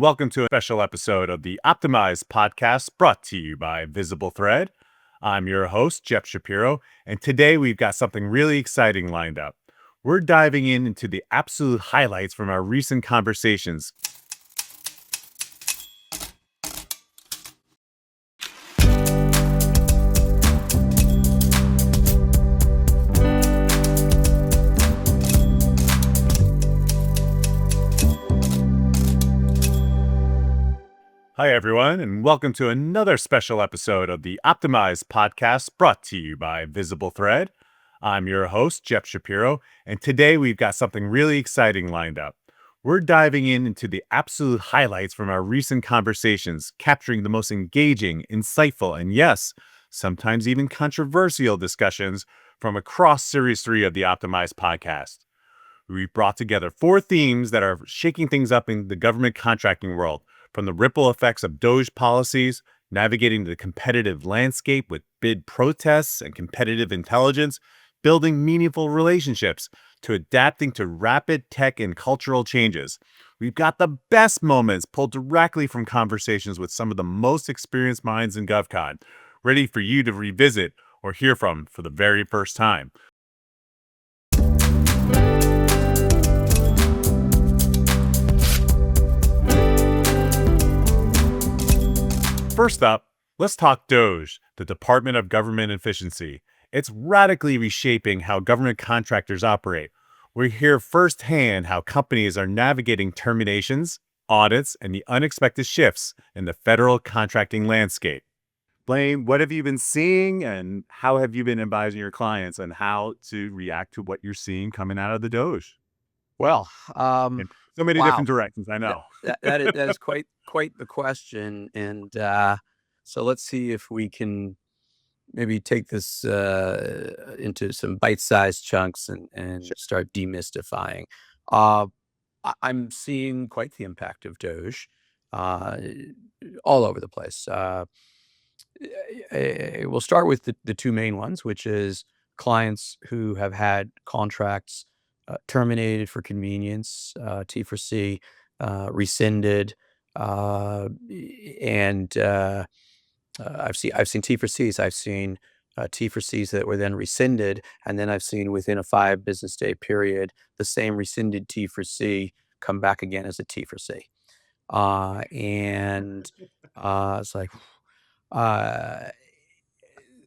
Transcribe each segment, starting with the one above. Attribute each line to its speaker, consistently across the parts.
Speaker 1: welcome to a special episode of the Optimized podcast brought to you by VisibleThread. I'm your host, Jeff Shapiro, and today we've got something really exciting lined up. We're diving into the absolute highlights from our recent conversations. Hi, everyone, and welcome to another special episode of the Optimized podcast brought to you by VisibleThread. I'm your host, Jeff Shapiro, and today we've got something really exciting lined up. We're diving into the absolute highlights from our recent conversations, capturing the most engaging, insightful, and yes, sometimes even controversial discussions from across Series 3 of the Optimized podcast. We brought together 4 themes that are shaking things up in the government contracting world, from the ripple effects of DOGE policies, navigating the competitive landscape with bid protests and competitive intelligence, building meaningful relationships, to adapting to rapid tech and cultural changes. We've got the best moments pulled directly from conversations with some of the most experienced minds in GovCon, ready for you to revisit or hear from for the very first time. First up, let's talk DOGE, the Department of Government Efficiency. It's radically reshaping how government contractors operate. We hear firsthand how companies are navigating terminations, audits, and the unexpected shifts in the federal contracting landscape. Blaine, what have you been seeing, and how have you been advising your clients on how to react to what you're seeing coming out of the DOGE?
Speaker 2: Well,
Speaker 1: In so many
Speaker 2: wow,
Speaker 1: different directions, I know.
Speaker 2: that is quite the question, and so let's see if we can maybe take this into some bite-sized chunks and
Speaker 1: Sure.
Speaker 2: start demystifying. Uh, I'm seeing quite the impact of DOGE uh, all over the place. We'll start with the 2 main ones, which is clients who have had contracts terminated for convenience, T for C, rescinded, and I've seen T for Cs. I've seen T for Cs that were then rescinded, and then I've seen within a 5 business day period the same rescinded T for C come back again as a T for C, and it's like. Uh,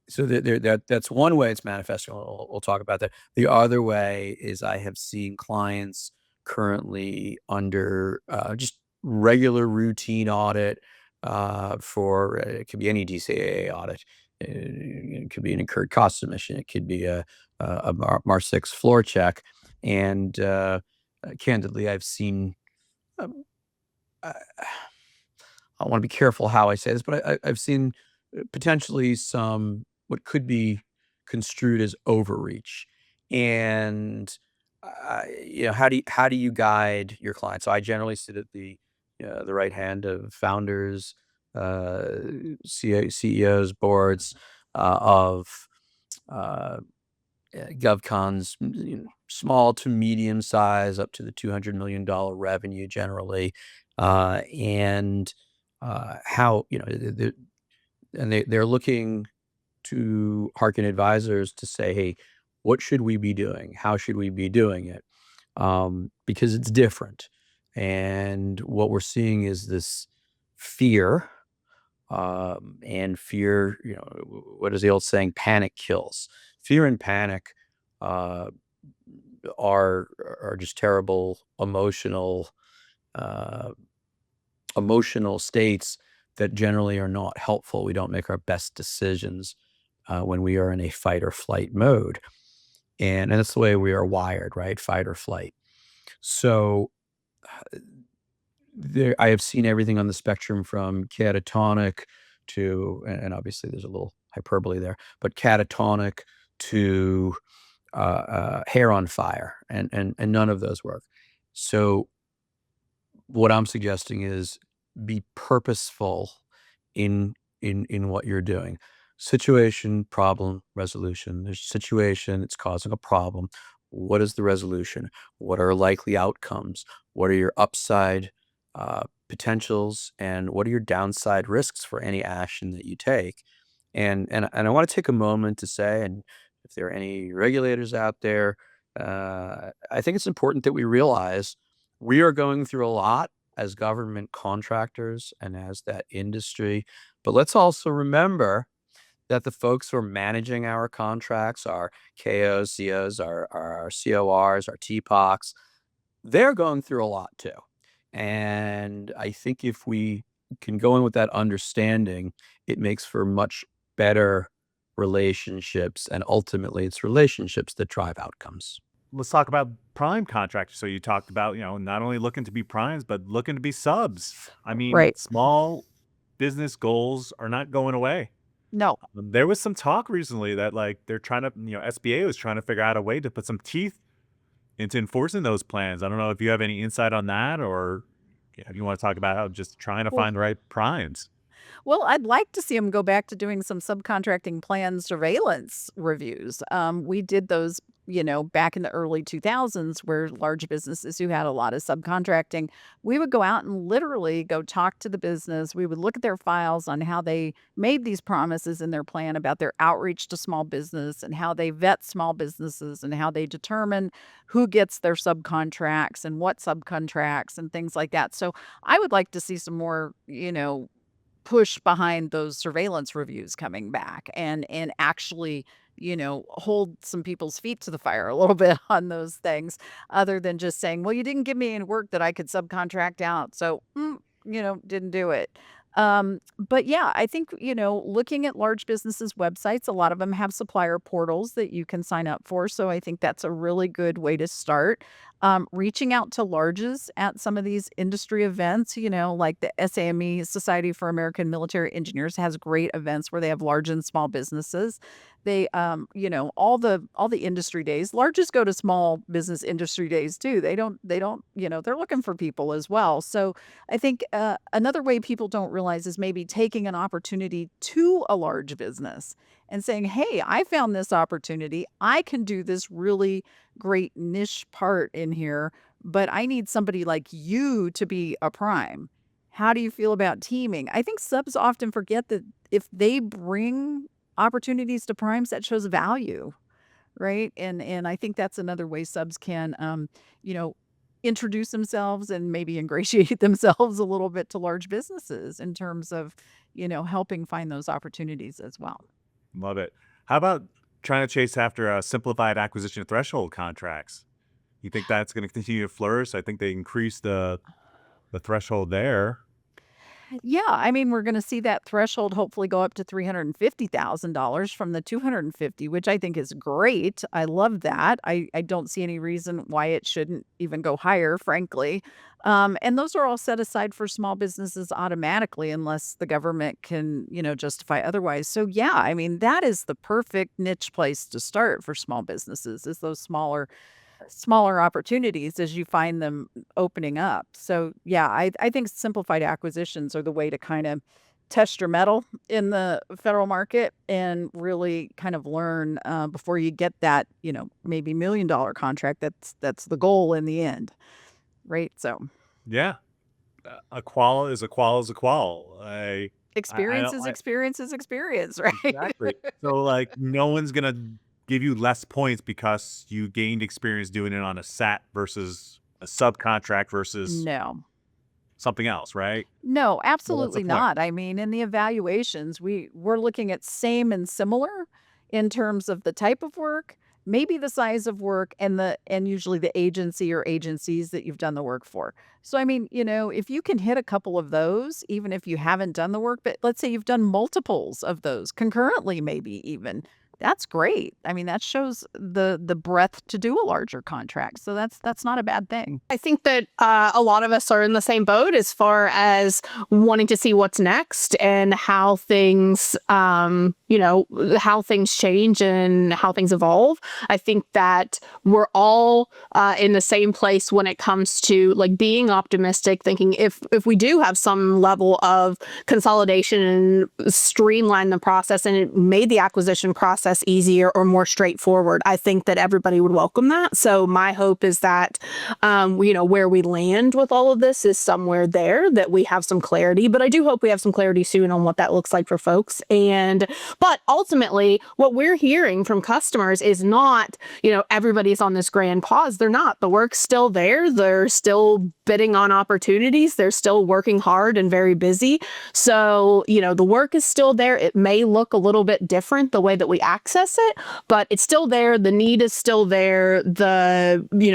Speaker 2: so that's one way it's manifesting. We'll talk about that. The other way is I have seen clients currently under just regular routine audit for it could be any DCAA audit. It could be an incurred cost submission. It could be a Mar 6 floor check. And candidly, I've seen. Um, I, I want to be careful how I say this, but I've seen potentially some what could be construed as overreach. And how do you guide your clients? So I generally sit at the right hand of founders, CEOs, boards of uh, GovCons, small to medium size, up to the $200 million revenue generally, and how they're looking to hearken advisors to say, hey, what should we be doing? How should we be doing it? Because it's different. And what we're seeing is this fear, and fear, what is the old saying? Panic kills. Fear and panic uh, are just terrible uh, emotional states that generally are not helpful. We don't make our best decisions when we are in a fight or flight mode. And that's the way we are wired, right? Fight or flight. So I have seen everything on the spectrum from catatonic to, and obviously there's a little hyperbole there, but catatonic to hair on fire, and none of those work. So what I'm suggesting is be purposeful in what you're doing. Situation, problem, resolution. There's a situation, it's causing a problem. What is the resolution? What are likely outcomes? What are your upside potentials and what are your downside risks for any action that you take. And I want to take a moment to say, and if there are any regulators out there, I think it's important that we realize we are going through a lot as government contractors and as that industry. But let's also remember that the folks who are managing our contracts, our KOs, COs, our CORs, our TPOCs, they're going through a lot too. And I think if we can go in with that understanding, it makes for much better relationships. And ultimately, it's relationships that drive outcomes.
Speaker 1: Let's talk about prime contractors. So you talked about, not only looking to be primes, but looking to be subs. I mean,
Speaker 3: Right.
Speaker 1: small business goals are not going away.
Speaker 3: No.
Speaker 1: There was some talk recently that like they're trying to, SBA was trying to figure out a way to put some teeth into enforcing those plans. I don't know if you have any insight on that, or if you want to talk about how just trying to
Speaker 3: Well,
Speaker 1: find the right primes.
Speaker 3: Well, I'd like to see them go back to doing some subcontracting plan surveillance reviews. We did those, back in the early 2000s, where large businesses who had a lot of subcontracting, we would go out and literally go talk to the business. We would look at their files on how they made these promises in their plan about their outreach to small business and how they vet small businesses and how they determine who gets their subcontracts and what subcontracts and things like that. So I would like to see some more, push behind those surveillance reviews coming back and actually, hold some people's feet to the fire a little bit on those things, other than just saying, well, you didn't give me any work that I could subcontract out. So, didn't do it. But yeah, I think, looking at large businesses' websites, a lot of them have supplier portals that you can sign up for. So I think that's a really good way to start. Reaching out to larges at some of these industry events, like the SAME, Society for American Military Engineers, has great events where they have large and small businesses. They, all the industry days, larges go to small business industry days too. They don't, they're looking for people as well. So I think another way people don't realize is maybe taking an opportunity to a large business and saying, hey, I found this opportunity. I can do this really great niche part in here, but I need somebody like you to be a prime. How do you feel about teaming? I think subs often forget that if they bring opportunities to primes, that shows value, right? And I think that's another way subs can, you know, introduce themselves and maybe ingratiate themselves a little bit to large businesses in terms of, helping find those opportunities as well.
Speaker 1: Love it. How about trying to chase after simplified acquisition threshold contracts? You think that's going to continue to flourish? I think they increased the threshold there.
Speaker 3: Yeah, I mean, we're gonna see that threshold hopefully go up to $350,000 from the 250, which I think is great. I love that. I don't see any reason why it shouldn't even go higher, frankly. And those are all set aside for small businesses automatically unless the government can, justify otherwise. So yeah, I mean, that is the perfect niche place to start for small businesses, is those smaller opportunities as you find them opening up. So yeah, I think simplified acquisitions are the way to kind of test your metal in the federal market and really kind of learn before you get that, maybe $1 million contract. That's the goal in the end, right? So
Speaker 1: Yeah, a qual is a qual is a qual. I
Speaker 3: experience
Speaker 1: don't
Speaker 3: is
Speaker 1: like
Speaker 3: experience is experience, right?
Speaker 1: exactly. So like, no one's gonna give you less points because you gained experience doing it on a SAT versus a subcontract versus
Speaker 3: No.
Speaker 1: something else, right?
Speaker 3: No,
Speaker 1: Well, that's the
Speaker 3: absolutely
Speaker 1: point.
Speaker 3: not. I mean, in the evaluations, we're looking at same and similar in terms of the type of work, maybe the size of work and usually the agency or agencies that you've done the work for. So I mean, if you can hit a couple of those, even if you haven't done the work, but let's say you've done multiples of those concurrently, maybe even, that's great. I mean, that shows the breadth to do a larger contract. So that's not a bad thing.
Speaker 4: I think that a lot of us are in the same boat as far as wanting to see what's next and how things, how things change and how things evolve. I think that we're all in the same place when it comes to like being optimistic, thinking if we do have some level of consolidation and streamline the process and it made the acquisition process process easier or more straightforward, I think that everybody would welcome that. So my hope is that, where we land with all of this is somewhere there, that we have some clarity. But I do hope we have some clarity soon on what that looks like for folks. But ultimately, what we're hearing from customers is not, everybody's on this grand pause. They're not. The work's still there. They're still bidding on opportunities. They're still working hard and very busy. So, the work is still there. It may look a little bit different the way that we access it, but it's still there. The need is still there.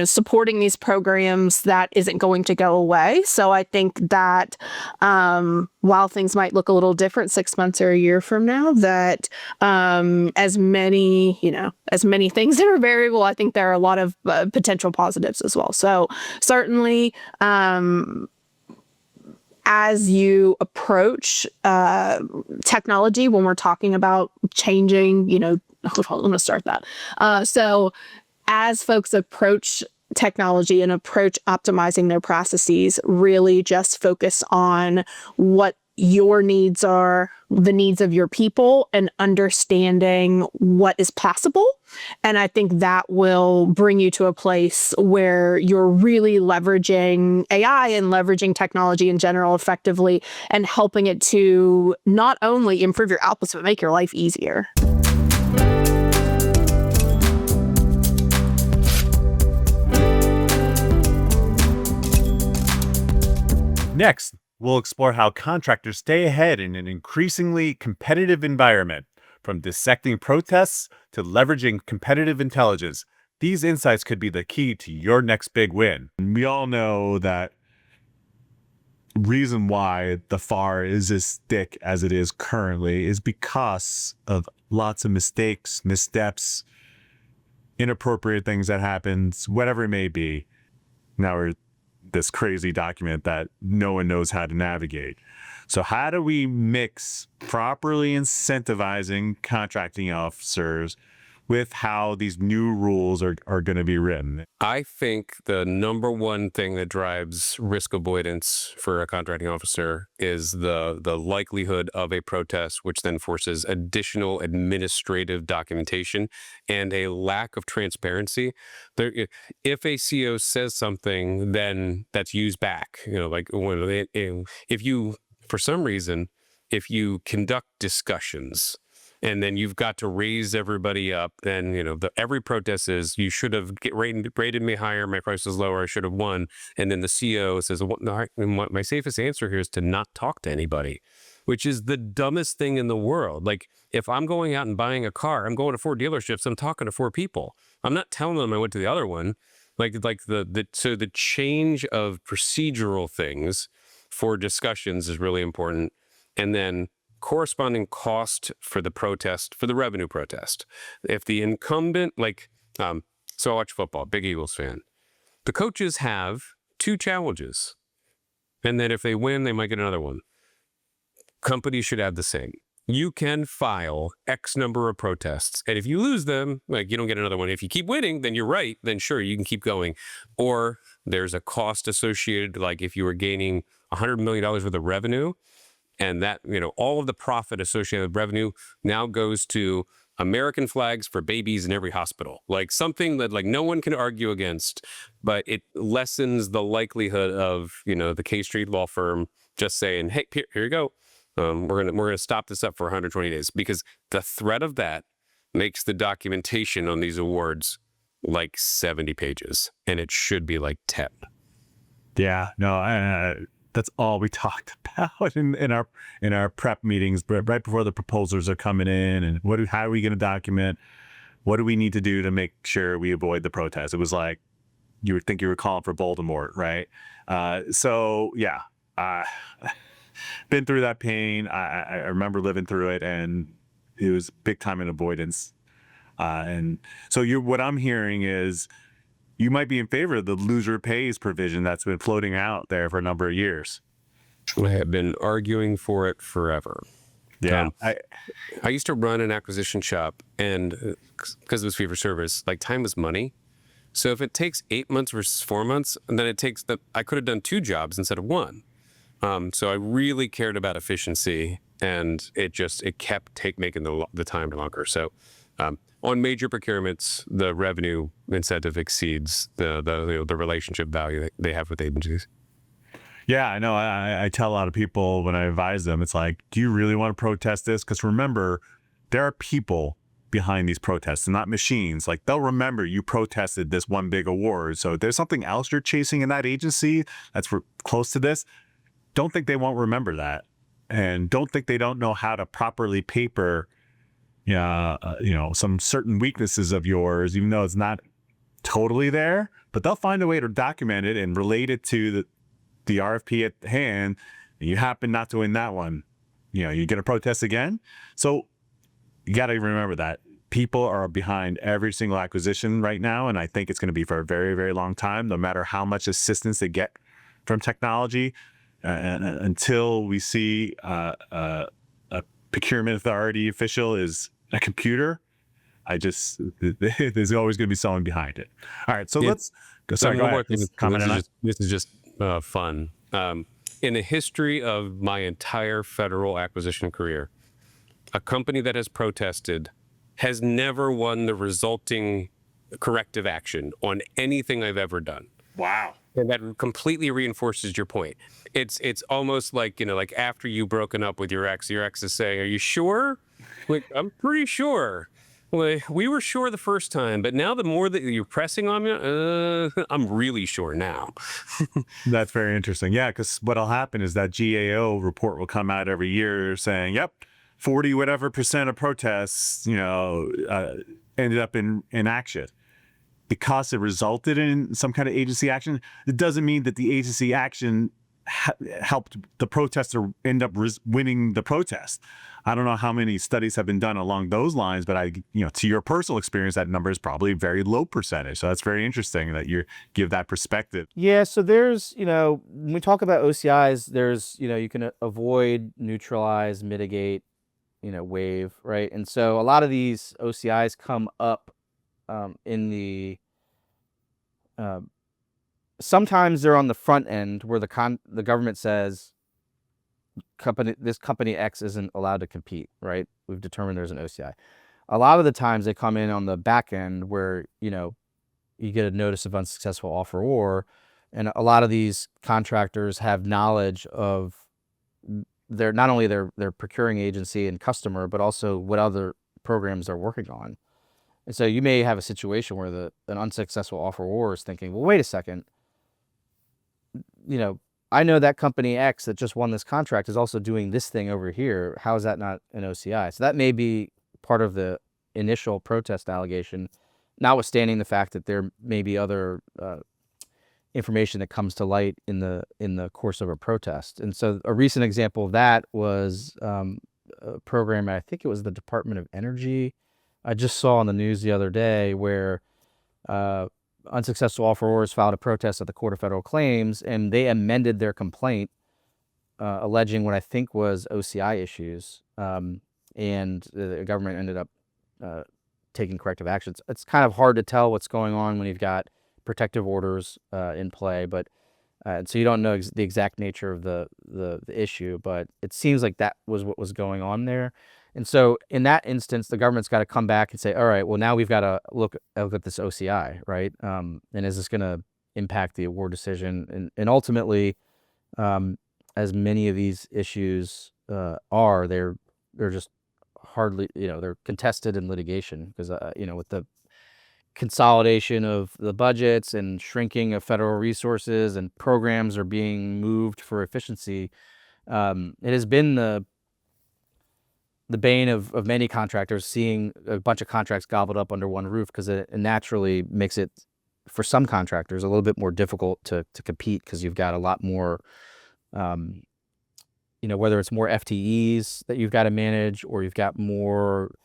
Speaker 4: Supporting these programs, that isn't going to go away. So I think that while things might look a little different 6 months or a year from now, that as many things that are variable, I think there are a lot of potential positives as well. So certainly, as you approach technology, when we're talking about changing, hold on, let me start that. So as folks approach technology and approach optimizing their processes, really just focus on what your needs are, the needs of your people, and understanding what is possible. And I think that will bring you to a place where you're really leveraging AI and leveraging technology in general effectively, and helping it to not only improve your outputs, but make your life easier.
Speaker 1: Next, we'll explore how contractors stay ahead in an increasingly competitive environment. From dissecting protests to leveraging competitive intelligence, these insights could be the key to your next big win.
Speaker 5: We all know that reason why the FAR is as thick as it is currently is because of lots of mistakes, missteps, inappropriate things that happens, whatever it may be. Now we're this crazy document that no one knows how to navigate. So how do we mix properly incentivizing contracting officers with how these new rules are going to be written?
Speaker 6: I think the number one thing that drives risk avoidance for a contracting officer is the likelihood of a protest, which then forces additional administrative documentation and a lack of transparency. If a CO says something, then that's used back. If you, for some reason, if you conduct discussions, and then you've got to raise everybody up, then, every protest is, you should have rated me higher, my price was lower, I should have won. And then the CEO says, well, no, my safest answer here is to not talk to anybody, which is the dumbest thing in the world. Like, if I'm going out and buying a car, I'm going to 4 dealerships, I'm talking to 4 people. I'm not telling them I went to the other one. So the change of procedural things for discussions is really important. And then corresponding cost for the protest, for the revenue protest. If the incumbent, so I watch football, big Eagles fan. The coaches have 2 challenges. And then if they win, they might get another one. Companies should have the same. You can file X number of protests. And if you lose them, you don't get another one. If you keep winning, then you're right. Then sure, you can keep going. Or there's a cost associated, like if you were gaining $100 million worth of revenue, and that, all of the profit associated with revenue now goes to American flags for babies in every hospital. Like something that no one can argue against, but it lessens the likelihood of, the K Street law firm just saying, hey, here you go. We're gonna stop this up for 120 days, because the threat of that makes the documentation on these awards 70 pages, and it should be 10.
Speaker 5: Yeah, no, that's all we talked about in our prep meetings, right before the proposals are coming in, and how are we going to document? What do we need to do to make sure we avoid the protest? It was like you would think you were calling for Voldemort, right? So yeah, been through that pain. I remember living through it, and it was big time in avoidance. And so what I'm hearing is, you might be in favor of the loser pays provision that's been floating out there for a number of years.
Speaker 6: I have been arguing for it forever.
Speaker 5: Yeah.
Speaker 6: I used to run an acquisition shop, and because it was fee for service, time is money. So if it takes 8 months versus 4 months, and then I could have done 2 jobs instead of 1. So I really cared about efficiency, and it kept making the time longer. So On major procurements, the revenue incentive exceeds the relationship value that they have with agencies.
Speaker 5: Yeah, I know. I tell a lot of people when I advise them, it's like, do you really want to protest this? Because remember, there are people behind these protests and not machines. Like, they'll remember you protested this one big award. So if there's something else you're chasing in that agency that's close to this, don't think they won't remember that. And don't think they don't know how to properly paper, some certain weaknesses of yours, even though it's not totally there. But they'll find a way to document it and relate it to the RFP at hand. And you happen not to win that one. You get a protest again. So you got to remember that people are behind every single acquisition right now. And I think it's going to be for a very, very long time, no matter how much assistance they get from technology. Until we see a procurement authority official is a computer, there's always going to be someone behind it. All right, so let's go. Sorry, go ahead.
Speaker 6: This is just fun. In the history of my entire federal acquisition career, a company that has protested has never won the resulting corrective action on anything I've ever done.
Speaker 5: Wow.
Speaker 6: And that completely reinforces your point. It's almost like, like after you've broken up with your ex is saying, "Are you sure?" Like, "I'm pretty sure. Like, we were sure the first time, but now the more that you're pressing on me, I'm really sure now."
Speaker 5: That's very interesting. Yeah, because what'll happen is that GAO report will come out every year saying, "Yep, 40 whatever % of protests, ended up in action." Because it resulted in some kind of agency action, it doesn't mean that the agency action helped the protester end up winning the protest. I don't know how many studies have been done along those lines, but to your personal experience, that number is probably a very low percentage. So that's very interesting that you give that perspective.
Speaker 7: Yeah. So there's, when we talk about OCIs, there's, you can avoid, neutralize, mitigate, waive, right? And so a lot of these OCIs come up in the sometimes they're on the front end where the government says this company X isn't allowed to compete, right? We've determined there's an OCI. A lot of the times they come in on the back end where you get a notice of unsuccessful offer or, and a lot of these contractors have knowledge of not only their procuring agency and customer, but also what other programs they're working on. And so you may have a situation where an unsuccessful offeror is thinking, well, wait a second, I know that company X that just won this contract is also doing this thing over here. How is that not an OCI? So that may be part of the initial protest allegation, notwithstanding the fact that there may be other information that comes to light in the course of a protest. And so a recent example of that was a program, I think it was the Department of Energy. I just saw on the news the other day where unsuccessful offerors filed a protest at the Court of Federal Claims, and they amended their complaint alleging what I think was OCI issues, and the government ended up taking corrective actions. It's kind of hard to tell what's going on when you've got protective orders in play, but so you don't know the exact nature of the issue, but it seems like that was what was going on there. And so in that instance, the government's got to come back and say, all right, well, now we've got to look at this OCI, right? And is this going to impact the award decision? And ultimately, as many of these issues are, they're just hardly, they're contested in litigation because, with the consolidation of the budgets and shrinking of federal resources and programs are being moved for efficiency, it has been the bane of many contractors seeing a bunch of contracts gobbled up under one roof because it naturally makes it, for some contractors, a little bit more difficult to compete because you've got a lot more, whether it's more FTEs that you've got to manage or you've got more,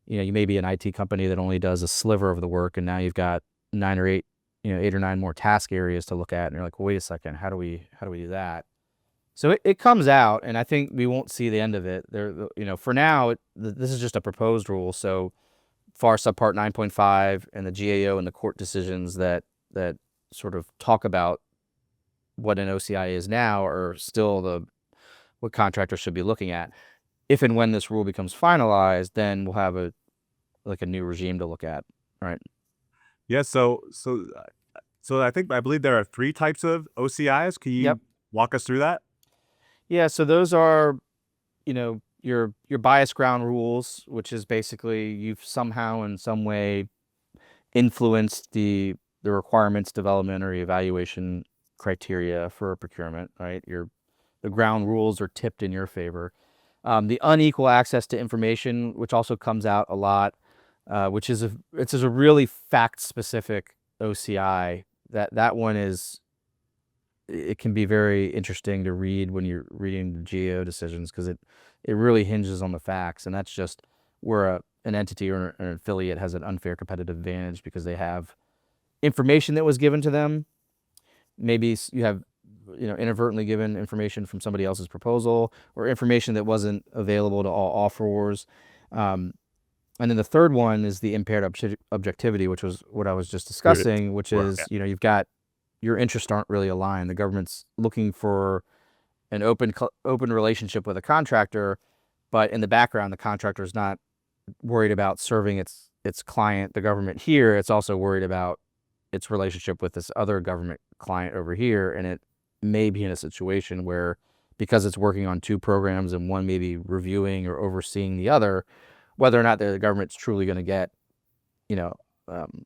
Speaker 7: you may be an IT company that only does a sliver of the work and now you've got 8 or 9 more task areas to look at. And you're like, well, wait a second, how do we do that? So it comes out, and I think we won't see the end of it. For now, this is just a proposed rule. So FAR subpart 9.5 and the GAO and the court decisions that sort of talk about what an OCI is now are still what contractors should be looking at. If and when this rule becomes finalized, then we'll have like a new regime to look at, right?
Speaker 1: Yeah. So I believe there are 3 types of OCIs. Can you
Speaker 7: Yep.
Speaker 1: walk us through that?
Speaker 7: Yeah, so those are, you know, your bias ground rules, which is basically you've somehow in some way influenced the requirements development or evaluation criteria for a procurement, right? The ground rules are tipped in your favor. The unequal access to information, which also comes out a lot, which is a really fact specific OCI. That one is, it can be very interesting to read when you're reading the GAO decisions, because it really hinges on the facts, and that's just where an entity or an affiliate has an unfair competitive advantage because they have information that was given to them. Maybe you have, inadvertently given information from somebody else's proposal, or information that wasn't available to all offerors. And then the third one is the impaired objectivity, which was what I was just discussing, which is, you've got your interests aren't really aligned. The government's looking for an open relationship with a contractor, but in the background, the contractor is not worried about serving its client, the government here. It's also worried about its relationship with this other government client over here, and it may be in a situation where, because it's working on 2 programs and one may be reviewing or overseeing the other, whether or not the government's truly going to get, um,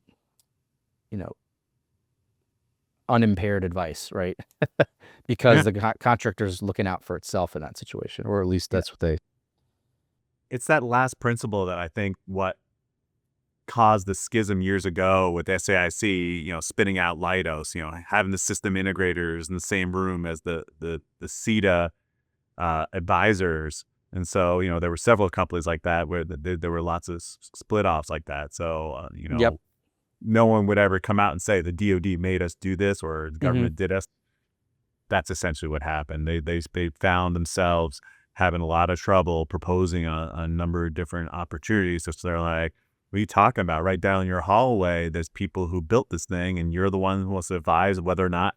Speaker 7: unimpaired advice, right? Because the contractor's looking out for itself in that situation, or at least that's what they.
Speaker 1: It's that last principle that I think what caused the schism years ago with SAIC, spinning out Leidos, having the system integrators in the same room as the CETA advisors. And so, there were several companies like that where there were lots of split offs like that. So,
Speaker 7: Yep.
Speaker 1: no one would ever come out and say the DOD made us do this or the government did us. That's essentially what happened. They found themselves having a lot of trouble proposing a number of different opportunities. So they're like, what are you talking about? Right down your hallway, there's people who built this thing, and you're the one who wants to advise whether or not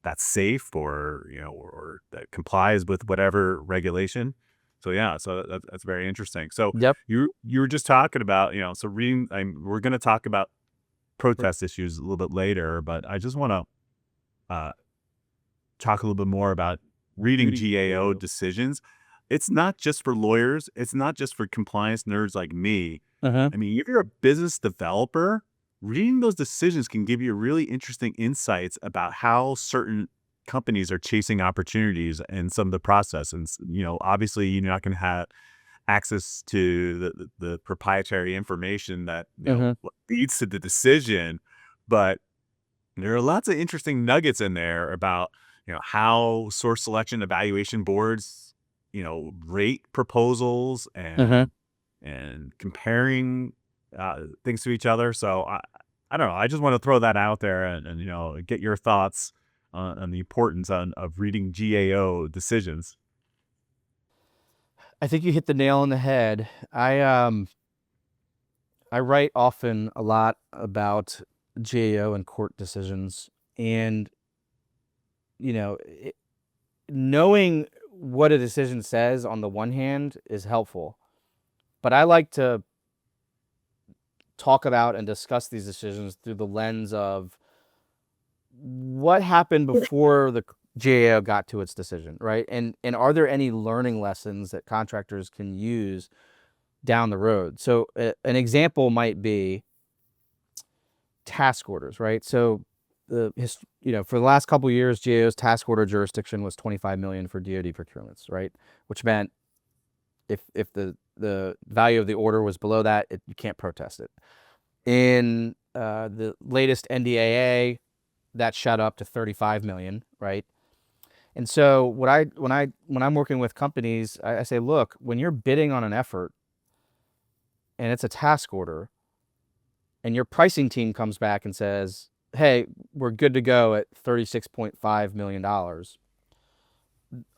Speaker 1: that's safe or that complies with whatever regulation. So yeah, so that's very interesting. So
Speaker 7: Yep.
Speaker 1: you were just talking about, so reading. We're going to talk about protest issues a little bit later, but I just want to talk a little bit more about reading GAO decisions. It's not just for lawyers. It's not just for compliance nerds like me.
Speaker 7: Uh-huh.
Speaker 1: I mean, if you're a business developer, reading those decisions can give you really interesting insights about how certain companies are chasing opportunities in some of the process. And, obviously you're not going to have access to the proprietary information that what leads to the decision, but there are lots of interesting nuggets in there about how source selection evaluation boards rate proposals and comparing things to each other. So I don't know. I just want to throw that out there and get your thoughts on the importance of reading GAO decisions.
Speaker 7: I think you hit the nail on the head. I write often a lot about GAO and court decisions, and knowing what a decision says on the one hand is helpful, but I like to talk about and discuss these decisions through the lens of what happened before the GAO got to its decision, right? And are there any learning lessons that contractors can use down the road? So an example might be task orders, right? So for the last couple of years, GAO's task order jurisdiction was $25 million for DoD procurements, right? Which meant if the value of the order was below that, you can't protest it. In the latest NDAA, that shot up to $35 million, right? And so when I'm working with companies, I say, look, when you're bidding on an effort and it's a task order, and your pricing team comes back and says, hey, we're good to go at $36.5 million,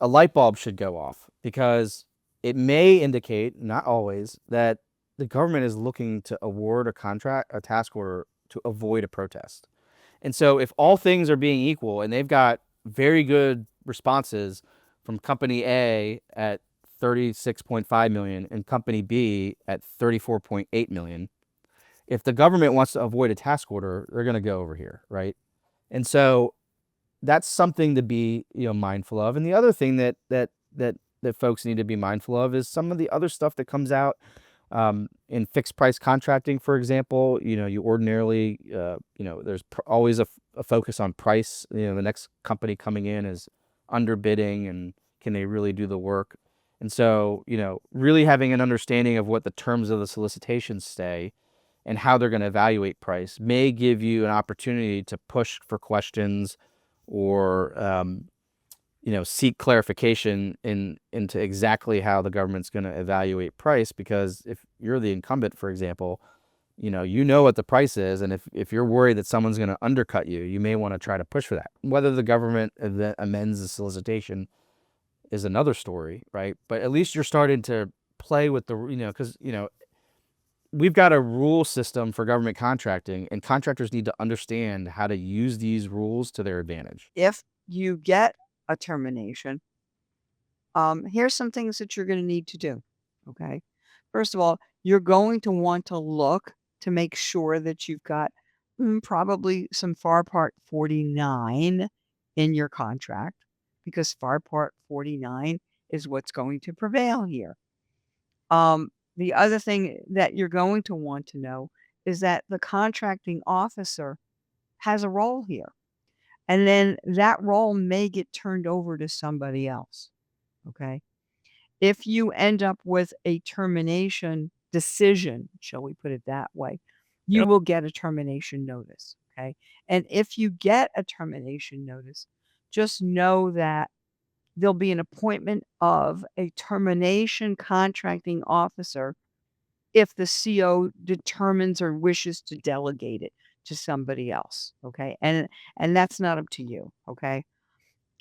Speaker 7: a light bulb should go off, because it may indicate, not always, that the government is looking to award a task order to avoid a protest. And so if all things are being equal and they've got very good responses from company A at $36.5 million and company B at $34.8 million, if the government wants to avoid a task order, they're going to go over here, right? And so that's something to be, mindful of. And the other thing that folks need to be mindful of is some of the other stuff that comes out in fixed price contracting, for example. You ordinarily, there's always a focus on price. The next company coming in is underbidding, and can they really do the work? And so, really having an understanding of what the terms of the solicitations say and how they're going to evaluate price may give you an opportunity to push for questions or seek clarification into exactly how the government's going to evaluate price. Because if you're the incumbent, for example, you know what the price is, and if you're worried that someone's going to undercut you, you may want to try to push for that. Whether the government amends the solicitation is another story, right? But at least you're starting to play with the, because we've got a rule system for government contracting, and contractors need to understand how to use these rules to their advantage.
Speaker 8: If you get a termination, here's some things that you're going to need to do. Okay. First of all, you're going to want to look to make sure that you've got probably some FAR Part 49 in your contract, because FAR Part 49 is what's going to prevail here. The other thing that you're going to want to know is that the contracting officer has a role here. And then that role may get turned over to somebody else. Okay. If you end up with a termination decision, shall we put it that way, you will get a termination notice. Okay. And if you get a termination notice, just know that there'll be an appointment of a termination contracting officer if the CO determines or wishes to delegate it to somebody else. Okay. And that's not up to you. Okay.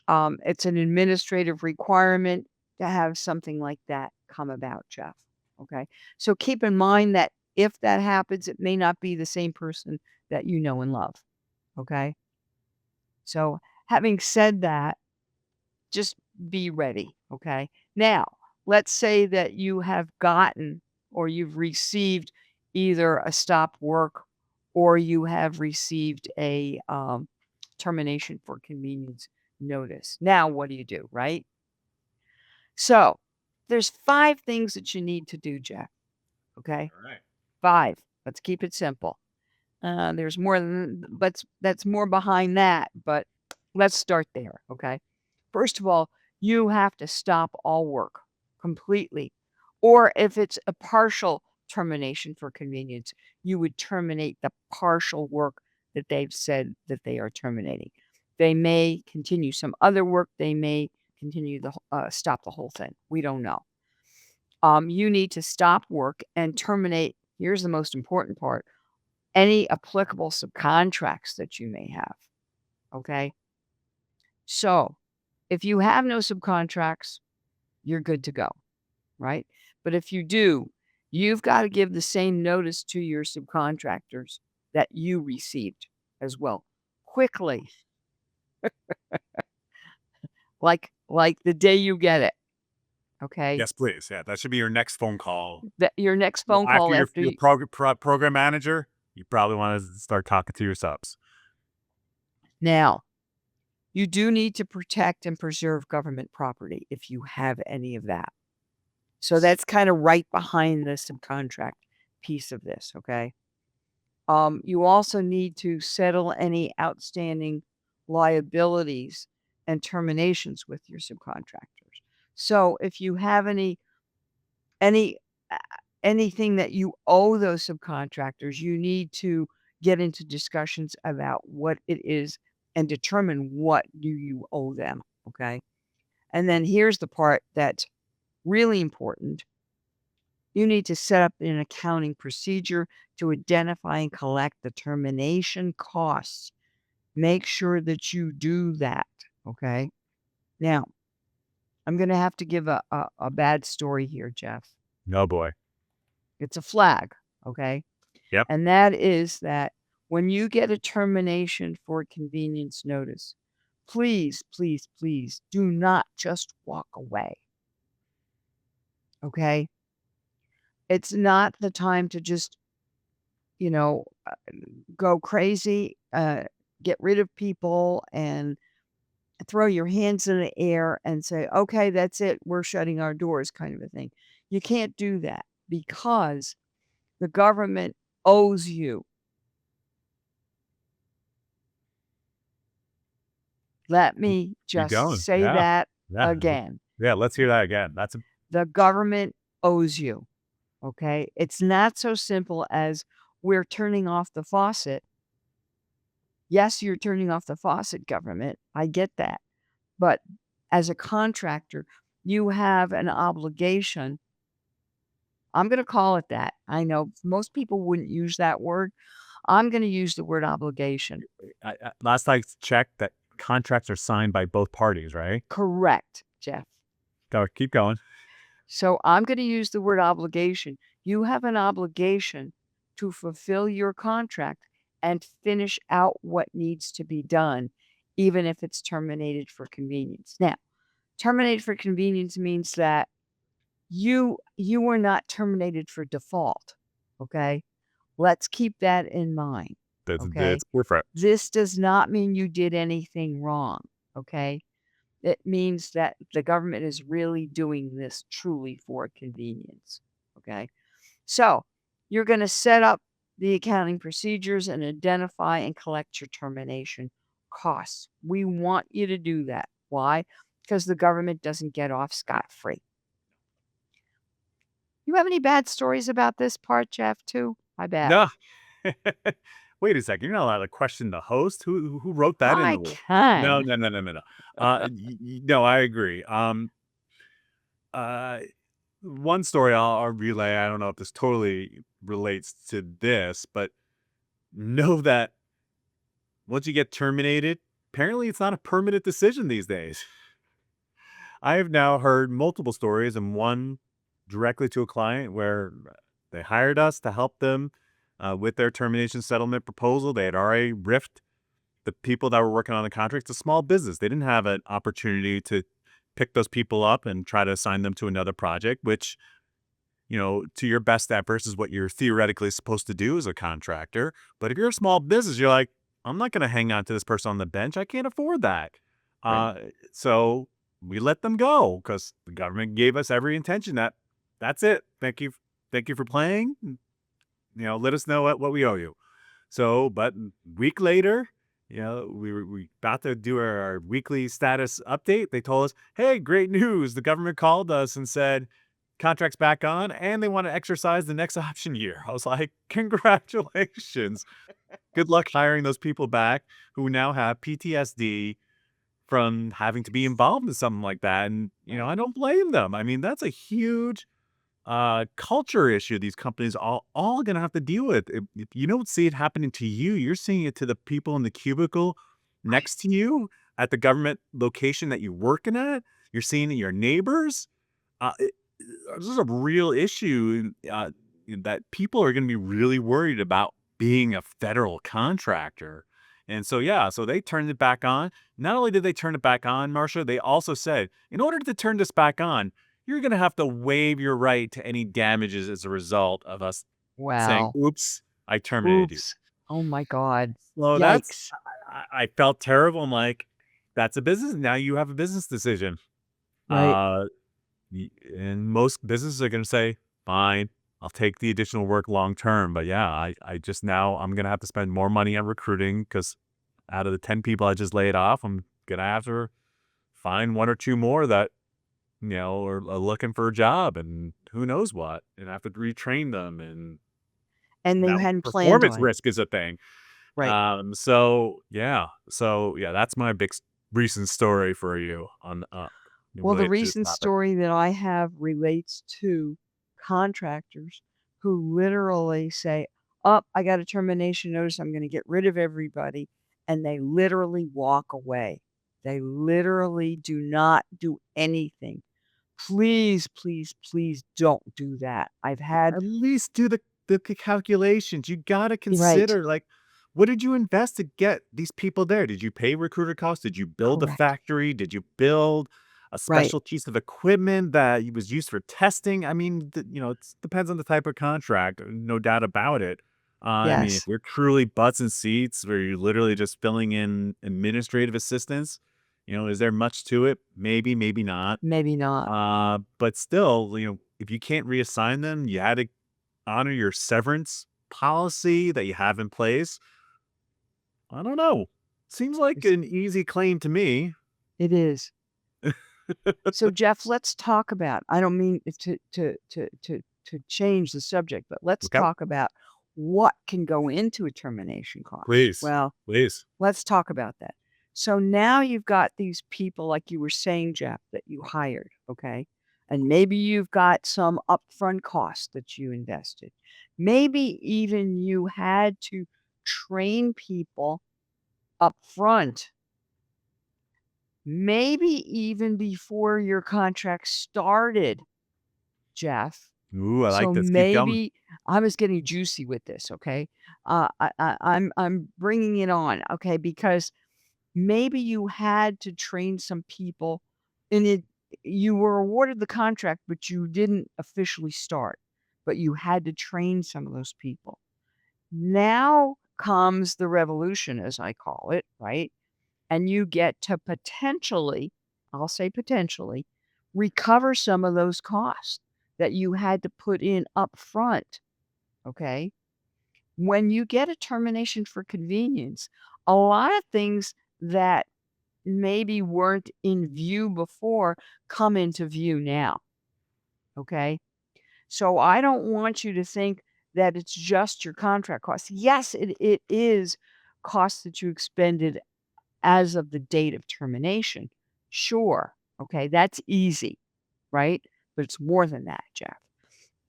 Speaker 8: It's an administrative requirement to have something like that come about, Jeff. Okay. So keep in mind that if that happens, it may not be the same person that you know and love. Okay. So having said that, just be ready. Okay. Now, let's say that you have gotten or you've received either a stop work or you have received a termination for convenience notice. Now, what do you do, right? So there's 5 things that you need to do, Jeff. Okay.
Speaker 1: All right.
Speaker 8: 5. Let's keep it simple. There's more than, but that's more behind that, but let's start there. Okay. First of all, you have to stop all work completely. Or if it's a partial termination for convenience, you would terminate the partial work that they've said that they are terminating. They may continue some other work. They may continue stop the whole thing. We don't know. You need to stop work and terminate. Here's the most important part: any applicable subcontracts that you may have. Okay. So if you have no subcontracts, you're good to go, right? But if you do, you've got to give the same notice to your subcontractors that you received as well, quickly. like the day you get it. Okay.
Speaker 1: Yes, please. Yeah, that should be your next phone call.
Speaker 8: Your next phone call after
Speaker 1: your program manager, you probably want to start talking to your subs.
Speaker 8: Now, you do need to protect and preserve government property if you have any of that. So that's kind of right behind the subcontract piece of this, okay? You also need to settle any outstanding liabilities and terminations with your subcontractors. So if you have anything that you owe those subcontractors, you need to get into discussions about what it is and determine what do you owe them, okay? And then here's the part that's really important. You need to set up an accounting procedure to identify and collect the termination costs. Make sure that you do that, okay? Now, I'm going to have to give a bad story here, Jeff.
Speaker 1: No, boy.
Speaker 8: It's a flag, okay?
Speaker 1: Yep.
Speaker 8: And that is that when you get a termination for convenience notice, please, please, please do not just walk away. Okay? It's not the time to just go crazy, get rid of people and throw your hands in the air and say, okay, that's it. We're shutting our doors kind of a thing. You can't do that because the government owes you. Let me
Speaker 1: Keep
Speaker 8: just
Speaker 1: going.
Speaker 8: say
Speaker 1: Yeah.
Speaker 8: that
Speaker 1: Yeah.
Speaker 8: again.
Speaker 1: Yeah. Let's hear that again.
Speaker 8: The government owes you. Okay. It's not so simple as we're turning off the faucet. Yes, you're turning off the faucet, government. I get that. But as a contractor, you have an obligation. I'm going to call it that. I know most people wouldn't use that word. I'm going to use the word obligation.
Speaker 1: Last I checked, that contracts are signed by both parties, right?
Speaker 8: Correct, Jeff.
Speaker 1: Keep going.
Speaker 8: So I'm going to use the word obligation. You have an obligation to fulfill your contract and finish out what needs to be done, even if it's terminated for convenience. Now, terminated for convenience means that you were not terminated for default. Okay. Let's keep that in mind. Okay.
Speaker 1: Perfect.
Speaker 8: This does not mean you did anything wrong. Okay. It means that the government is really doing this truly for convenience. Okay. So you're going to set up the accounting procedures and identify and collect your termination costs. We want you to do that. Why? Because the government doesn't get off scot-free. You have any bad stories about this part, Jeff, too? I bet.
Speaker 1: No. Wait a second. You're not allowed to question the host. Who wrote that in
Speaker 8: I
Speaker 1: the rule? No,
Speaker 8: can.
Speaker 1: no, no, no, no, no. No, I agree. Uh, one story I'll relay. I don't know if this totally relates to this, but know that once you get terminated, apparently it's not a permanent decision these days. I have now heard multiple stories, and one directly to a client where they hired us to help them with their termination settlement proposal. They had already riffed the people that were working on the contract. It's a small business. They didn't have an opportunity to pick those people up and try to assign them to another project, which, to your best efforts is what you're theoretically supposed to do as a contractor. But if you're a small business, you're like, I'm not going to hang on to this person on the bench. I can't afford that. So we let them go because the government gave us every intention that that's it. Thank you. Thank you for playing. Let us know what we owe you. So, but a week later, we about to do our weekly status update. They told us, hey, great news. The government called us and said, contract's back on and they want to exercise the next option year. I was like, congratulations. Good luck hiring those people back who now have PTSD from having to be involved in something like that. And, I don't blame them. I mean, that's a huge culture issue these companies all going to have to deal with. If you don't see it happening to you, you're seeing it to the people in the cubicle next to you at the government location that you're working at. You're seeing it in your neighbors. This is a real issue that people are going to be really worried about being a federal contractor. And so, so they turned it back on. Not only did they turn it back on, Marcia, they also said, in order to turn this back on, you're going to have to waive your right to any damages as a result of us saying, oops, I terminated you.
Speaker 8: Oh my God.
Speaker 1: Well,
Speaker 8: Yikes.
Speaker 1: I felt terrible. I'm like, that's a business. Now you have a business decision.
Speaker 8: Right.
Speaker 1: And most businesses are going to say, fine, I'll take the additional work long term. But I just now I'm going to have to spend more money on recruiting because out of the 10 people I just laid off, I'm going to have to find one or two more that, are looking for a job and who knows what, and I have to retrain them. And
Speaker 8: they
Speaker 1: now
Speaker 8: hadn't planned
Speaker 1: performance
Speaker 8: on it.
Speaker 1: risk is a thing.
Speaker 8: Right.
Speaker 1: So that's my big recent story for you on,
Speaker 8: Well, the
Speaker 1: related to this
Speaker 8: recent
Speaker 1: topic.
Speaker 8: story that I have relates to contractors who literally say, I got a termination notice. I'm going to get rid of everybody. And they literally walk away. They literally do not do anything. Please, please, please don't do that. I've had
Speaker 1: At least do the calculations. You got to
Speaker 8: right.
Speaker 1: consider, like, what did you invest to get these people there? Did you pay recruiter costs? Did you build a
Speaker 8: Correct.
Speaker 1: factory? Did you build a
Speaker 8: Right.
Speaker 1: special piece of equipment that was used for testing? I mean, it depends on the type of contract, no doubt about it. I mean, if
Speaker 8: Yes.
Speaker 1: we're truly butts and seats where you're literally just filling in administrative assistance, is there much to it? Maybe, maybe not.
Speaker 8: Maybe not.
Speaker 1: But still, if you can't reassign them, you had to honor your severance policy that you have in place. I don't know. Seems like
Speaker 8: It's-
Speaker 1: an easy claim to me.
Speaker 8: It is. So Jeff, let's talk about. I don't mean to change the subject, but let's
Speaker 1: Okay.
Speaker 8: talk about what can go into a termination cost.
Speaker 1: Please.
Speaker 8: Well,
Speaker 1: Please.
Speaker 8: let's talk about that. So now you've got these people, like you were saying, Jeff, that you hired, okay? And maybe you've got some upfront costs that you invested. Maybe even you had to train people up front, maybe even before your contract started, Jeff.
Speaker 1: Ooh, I like
Speaker 8: So
Speaker 1: this. Keep going.
Speaker 8: maybe I was getting juicy with this, okay? I'm bringing it on, okay? Because maybe you had to train some people, and you were awarded the contract, but you didn't officially start, but you had to train some of those people. Now comes the revolution, as I call it, right? And you get to potentially, I'll say potentially, recover some of those costs that you had to put in up front. Okay. When you get a termination for convenience, a lot of things that maybe weren't in view before come into view now. Okay. So I don't want you to think that it's just your contract costs. Yes, it is costs that you expended as of the date of termination. Sure. Okay. That's easy, right? But it's more than that, Jeff.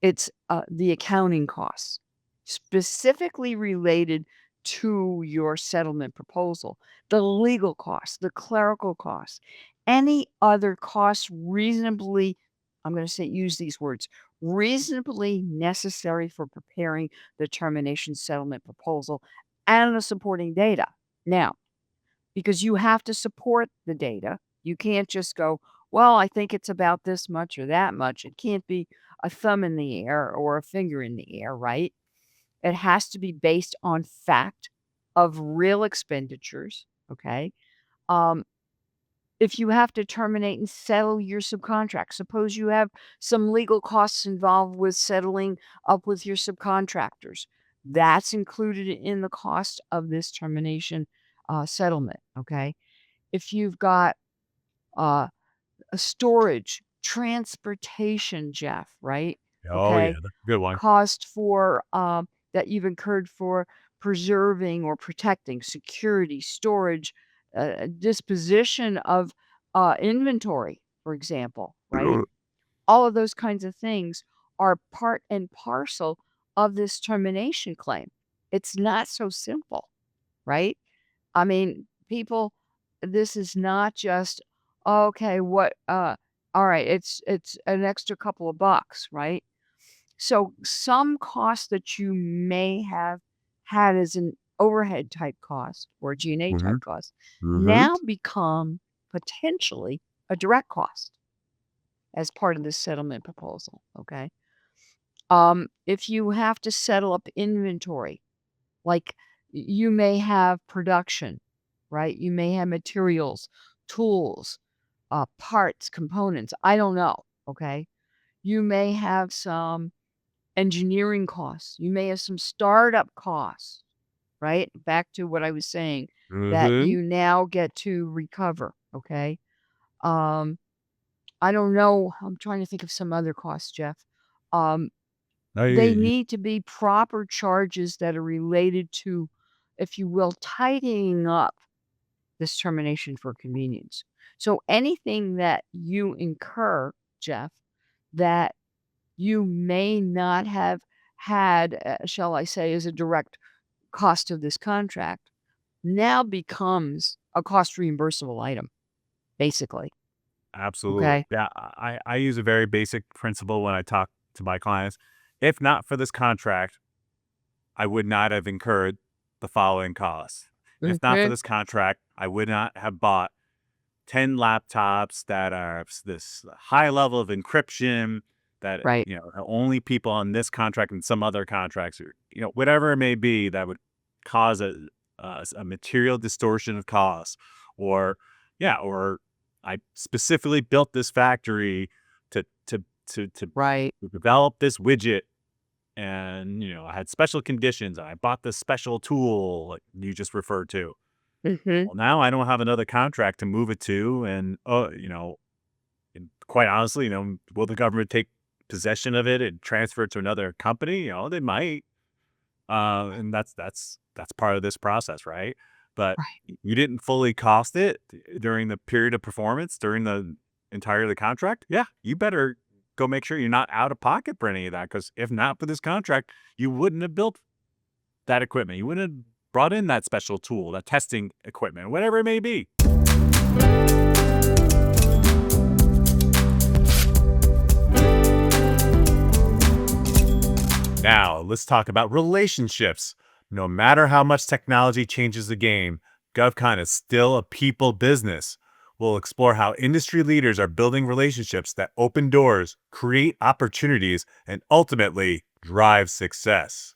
Speaker 8: It's the accounting costs specifically related to your settlement proposal, the legal costs, the clerical costs, any other costs reasonably, I'm going to say, use these words, reasonably necessary for preparing the termination settlement proposal and the supporting data. Now, because you have to support the data, you can't just go, well, I think it's about this much or that much. It can't be a thumb in the air or a finger in the air, right? It has to be based on fact of real expenditures. Okay. Um, if you have to terminate and settle your subcontract, suppose you have some legal costs involved with settling up with your subcontractors, that's included in the cost of this termination settlement. Okay. If you've got uh, a storage, transportation, Jeff, right?
Speaker 1: Oh, yeah.
Speaker 8: Okay.
Speaker 1: That's a good one.
Speaker 8: Cost for that you've incurred for preserving or protecting security, storage, disposition of inventory, for example, right? All of those kinds of things are part and parcel of this termination claim. It's not so simple, right? I mean, people, this is not just, okay, all right, it's an extra couple of bucks, right? So some costs that you may have had as an overhead type cost or G&A
Speaker 1: Mm-hmm.
Speaker 8: type cost now become potentially a direct cost as part of this settlement proposal. Okay. If you have to settle up inventory, like you may have production, right? You may have materials, tools, parts, components. I don't know. Okay. You may have some engineering costs. You may have some startup costs, right? Back to what I was saying that you now get to recover. Okay. Um, I don't know. I'm trying to think of some other costs, Jeff.
Speaker 1: No,
Speaker 8: They need to be proper charges that are related to, if you will, tidying up this termination for convenience. So anything that you incur, Jeff, that you may not have had, shall I say, as a direct cost of this contract, now becomes a cost reimbursable item, basically.
Speaker 1: absolutely.
Speaker 8: Okay.
Speaker 1: Yeah, I use a very basic principle when I talk to my clients. If not for this contract, I would not have incurred the following costs. If not for
Speaker 8: Mhm.
Speaker 1: this contract, I would not have bought 10 laptops that are this high level of encryption, that,
Speaker 4: Right.
Speaker 1: only people on this contract and some other contracts, or, whatever it may be that would cause a material distortion of cost, or, or I specifically built this factory to
Speaker 4: Right.
Speaker 1: develop this widget, and, I had special conditions, and I bought this special tool like you just referred to.
Speaker 4: Mm-hmm.
Speaker 1: Well, now I don't have another contract to move it to, and and quite honestly, will the government take possession of it and transfer it to another company? They might, and that's part of this process, right? But
Speaker 4: Right.
Speaker 1: you didn't fully cost it during the period of performance during the entire of the contract. Yeah, you better go make sure you're not out of pocket for any of that, because if not for this contract, you wouldn't have built that equipment. You wouldn't have brought in that special tool, that testing equipment, whatever it may be. Now, let's talk about relationships. No matter how much technology changes the game, GovCon is still a people business. We'll explore how industry leaders are building relationships that open doors, create opportunities, and ultimately drive success.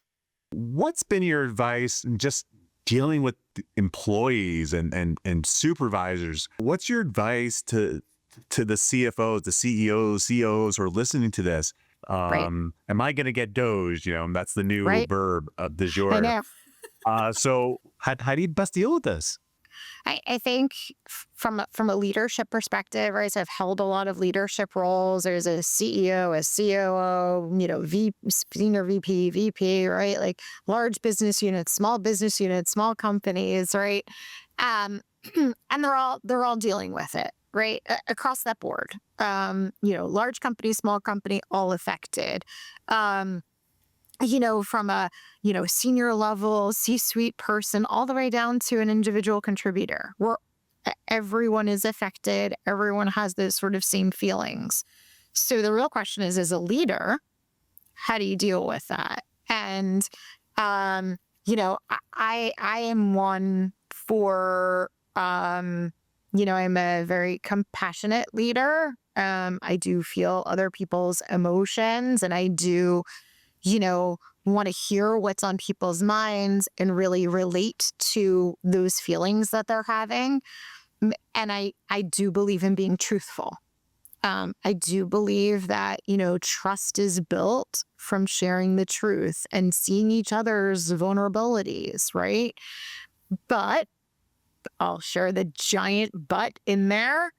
Speaker 5: What's been your advice in just dealing with employees and supervisors? What's your advice to the CFOs, the CEOs, COOs who are listening to this?
Speaker 4: Right.
Speaker 5: Am I going to get DOGE? That's the new
Speaker 4: Right.
Speaker 5: verb of du
Speaker 4: I
Speaker 5: jour.
Speaker 4: know.
Speaker 5: So how do you best deal with this?
Speaker 4: I think from a leadership perspective, right? So I've held a lot of leadership roles. There's a CEO, a COO, senior VP, VP, right? Like large business units, small companies, right? And they're all dealing with it, right? Across that board. Large company, small company, all affected. From a, senior level C-suite person all the way down to an individual contributor, where everyone is affected. Everyone has those sort of same feelings. So the real question is, as a leader, how do you deal with that? And, I am one for, I'm a very compassionate leader. I do feel other people's emotions, and I do want to hear what's on people's minds and really relate to those feelings that they're having. And I do believe in being truthful. I do believe that, trust is built from sharing the truth and seeing each other's vulnerabilities, right? But I'll share the giant but in there.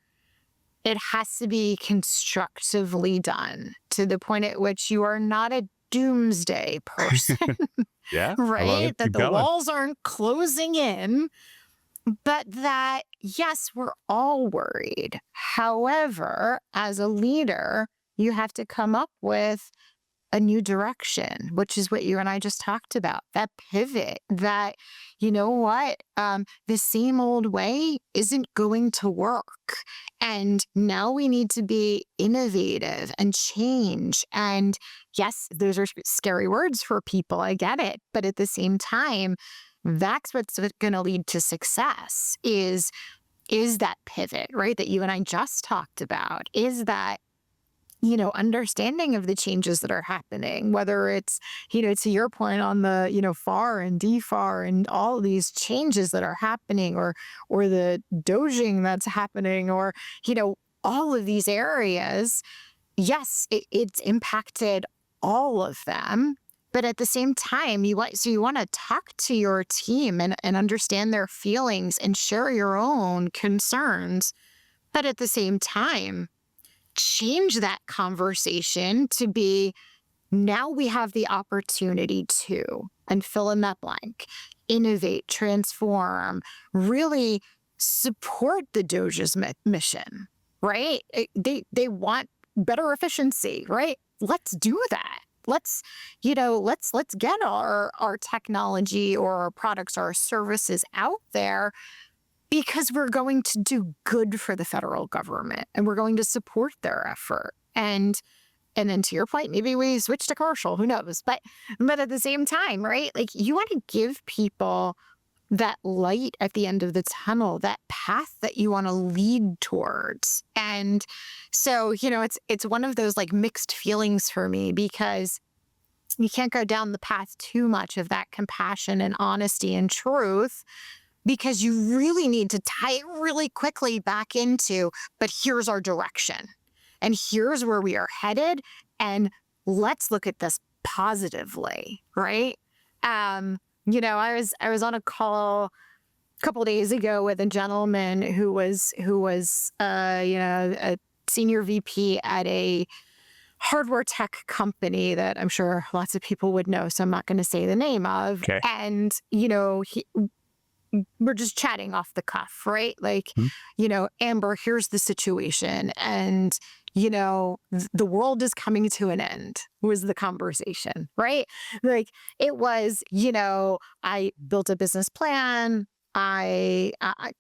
Speaker 4: It has to be constructively done to the point at which you are not a doomsday person,
Speaker 5: Yeah, I love
Speaker 4: right?
Speaker 5: it.
Speaker 4: That
Speaker 5: Keep
Speaker 4: the
Speaker 5: going.
Speaker 4: walls aren't closing in, but that, yes, we're all worried. However, as a leader, you have to come up with a new direction, which is what you and I just talked about, that pivot, that, the same old way isn't going to work. And now we need to be innovative and change. And yes, those are scary words for people. I get it. But at the same time, that's what's going to lead to success is that pivot, right? That you and I just talked about, is that understanding of the changes that are happening, whether it's, to your point on the, FAR and DFAR and all these changes that are happening, or the doging that's happening, or, all of these areas. Yes, it's impacted all of them. But at the same time, you want to talk to your team and understand their feelings and share your own concerns. But at the same time, change that conversation to be, now we have the opportunity to, and fill in that blank, innovate, transform, really support the DOGE's mission, right? They want better efficiency, right? Let's do that. Let's get our technology or our products, our services out there, because we're going to do good for the federal government and we're going to support their effort. And then to your point, maybe we switch to commercial, who knows? But at the same time, right? Like, you want to give people that light at the end of the tunnel, that path that you want to lead towards. And so, it's one of those like mixed feelings for me, because you can't go down the path too much of that compassion and honesty and truth, because you really need to tie it really quickly back into, but here's our direction and here's where we are headed. And let's look at this positively, right? I was on a call a couple days ago with a gentleman who was a senior VP at a hardware tech company that I'm sure lots of people would know, so I'm not going to say the name of.
Speaker 1: Okay.
Speaker 4: And we're just chatting off the cuff, right? Like, Amber, here's the situation, and the world is coming to an end, was the conversation, right? Like, it was, I built a business plan, and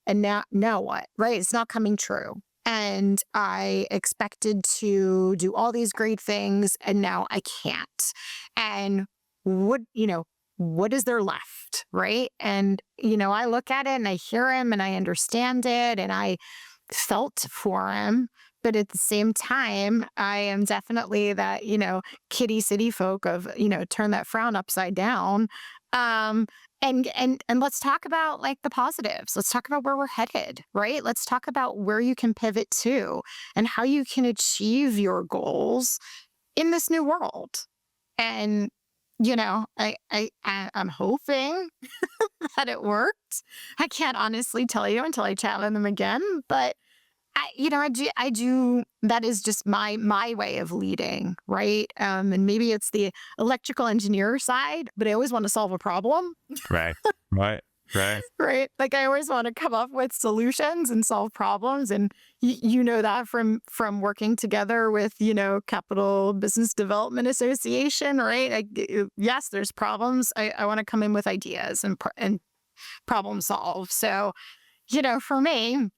Speaker 4: now what, right? It's not coming true. And I expected to do all these great things, and now I can't. And what is there left, right? And, I look at it and I hear him and I understand it and I felt for him. But at the same time, I am definitely that, kitty city folk of, turn that frown upside down. And let's talk about like the positives. Let's talk about where we're headed, right? Let's talk about where you can pivot to and how you can achieve your goals in this new world. And, I'm hoping that it worked. I can't honestly tell you until I chat with them again, but I do. That is just my way of leading, right? And maybe it's the electrical engineer side, but I always want to solve a problem.
Speaker 1: Right.
Speaker 4: Right. Like, I always want to come up with solutions and solve problems, and that from working together with Capital Business Development Association, right? Yes, there's problems. I want to come in with ideas and problem solve. So, for me,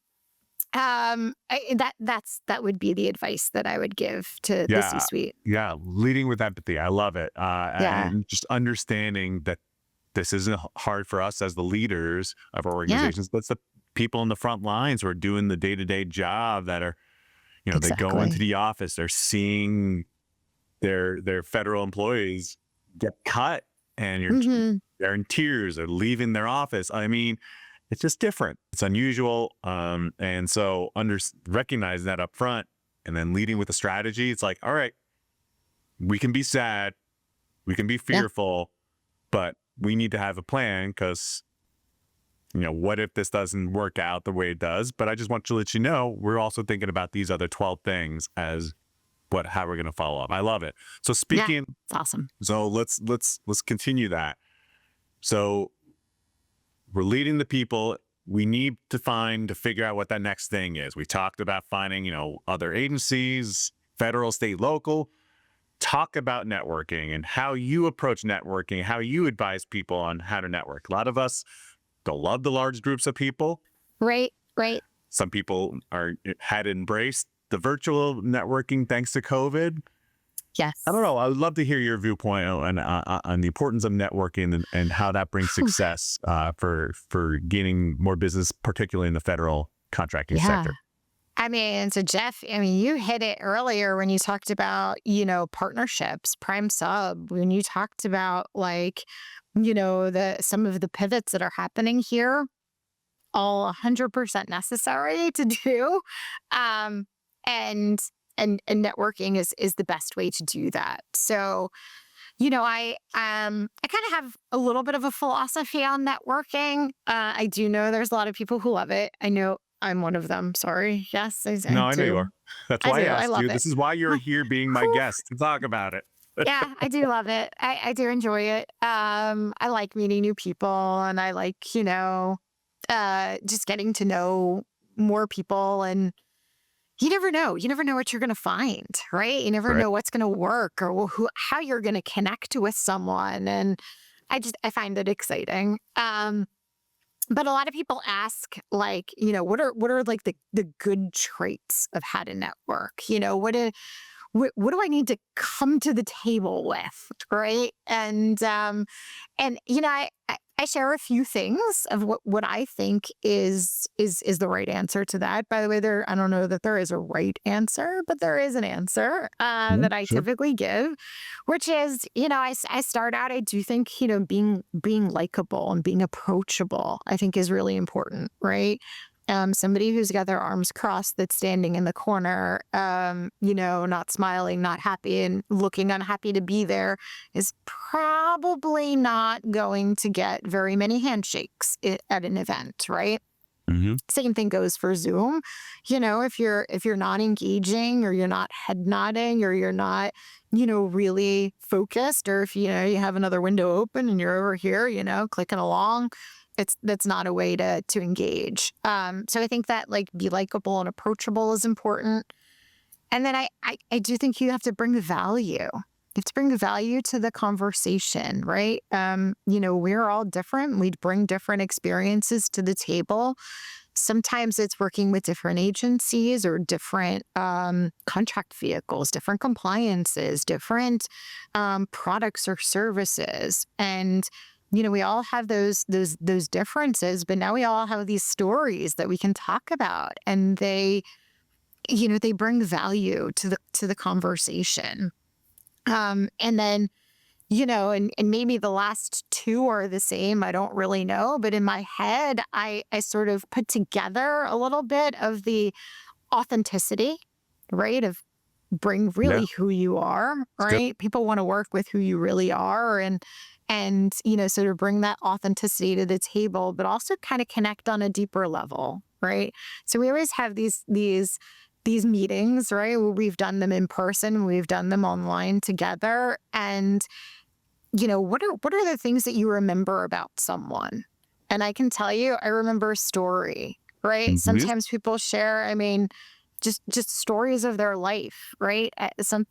Speaker 4: that would be the advice that I would give to the C-suite.
Speaker 1: Yeah, leading with empathy. I love it. And just understanding that this isn't hard for us as the leaders of our organizations, but it's the people in the front lines who are doing the day-to-day job that are, they go into the office, they're seeing their federal employees get cut, and they're in tears, they're leaving their office. I mean, it's just different. It's unusual. And so recognizing that up front and then leading with a strategy, it's like, all right, we can be sad, we can be fearful, but we need to have a plan, because, what if this doesn't work out the way it does? But I just want to let you know, we're also thinking about these other 12 things as how we're going to follow up. I love it. So speaking,
Speaker 4: it's awesome.
Speaker 1: So let's continue that. So we're leading the people. We need to figure out what that next thing is. We talked about finding, other agencies, federal, state, local. Talk about networking and how you approach networking, how you advise people on how to network. A lot of us don't love the large groups of people.
Speaker 4: Right.
Speaker 1: Some people had embraced the virtual networking thanks to COVID.
Speaker 4: Yes.
Speaker 1: I don't know. I would love to hear your viewpoint on the importance of networking and how that brings success for gaining more business, particularly in the federal contracting sector.
Speaker 4: I mean, so Jeff, you hit it earlier when you talked about, partnerships, prime sub, when you talked about like, some of the pivots that are happening here, all 100% necessary to do. And networking is the best way to do that. So, I kind of have a little bit of a philosophy on networking. I do know there's a lot of people who love it. I know I'm one of them. Sorry. Yes, I
Speaker 1: know you are. That's why I asked you.
Speaker 4: It.
Speaker 1: This is why you're here being my guest to talk about it.
Speaker 4: Yeah, I do love it. I do enjoy it. I like meeting new people, and I like, just getting to know more people. And you never know. You never know what you're going to find, right? You never know what's going to work or how you're going to connect with someone. And I find it exciting. But a lot of people ask, like, what are like the good traits of how to network? What do I need to come to the table with, right? And I I share a few things of what I think is the right answer to that. By the way, I don't know that there is a right answer, but there is an answer that I
Speaker 5: Sure.
Speaker 4: typically give, which is, I start out, I do think, being likable and being approachable, I think is really important, right? Somebody who's got their arms crossed, that's standing in the corner, not smiling, not happy, and looking unhappy to be there, is probably not going to get very many handshakes at an event, right?
Speaker 5: Mm-hmm.
Speaker 4: Same thing goes for Zoom. If you're not engaging, or you're not head nodding, or you're not, really focused, or if you have another window open and you're over here, clicking along, that's not a way to engage. So I think that, like, be likable and approachable is important. And then I do think you have to bring value. You have to bring value to the conversation, right? We're all different. We bring different experiences to the table. Sometimes it's working with different agencies or different contract vehicles, different compliances, different products or services. And we all have those differences, but now we all have these stories that we can talk about, and they bring value to the conversation. And then, and maybe the last two are the same. I don't really know, but in my head, I sort of put together a little bit of the authenticity, right? Of bring really who you are, right? People want to work with who you really are, and sort of bring that authenticity to the table, but also kind of connect on a deeper level, right? So we always have these meetings, right? We've done them in person, we've done them online together, and what are the things that you remember about someone? And I can tell you, I remember a story, right?
Speaker 5: Mhm.
Speaker 4: Sometimes people share, just stories of their life, right?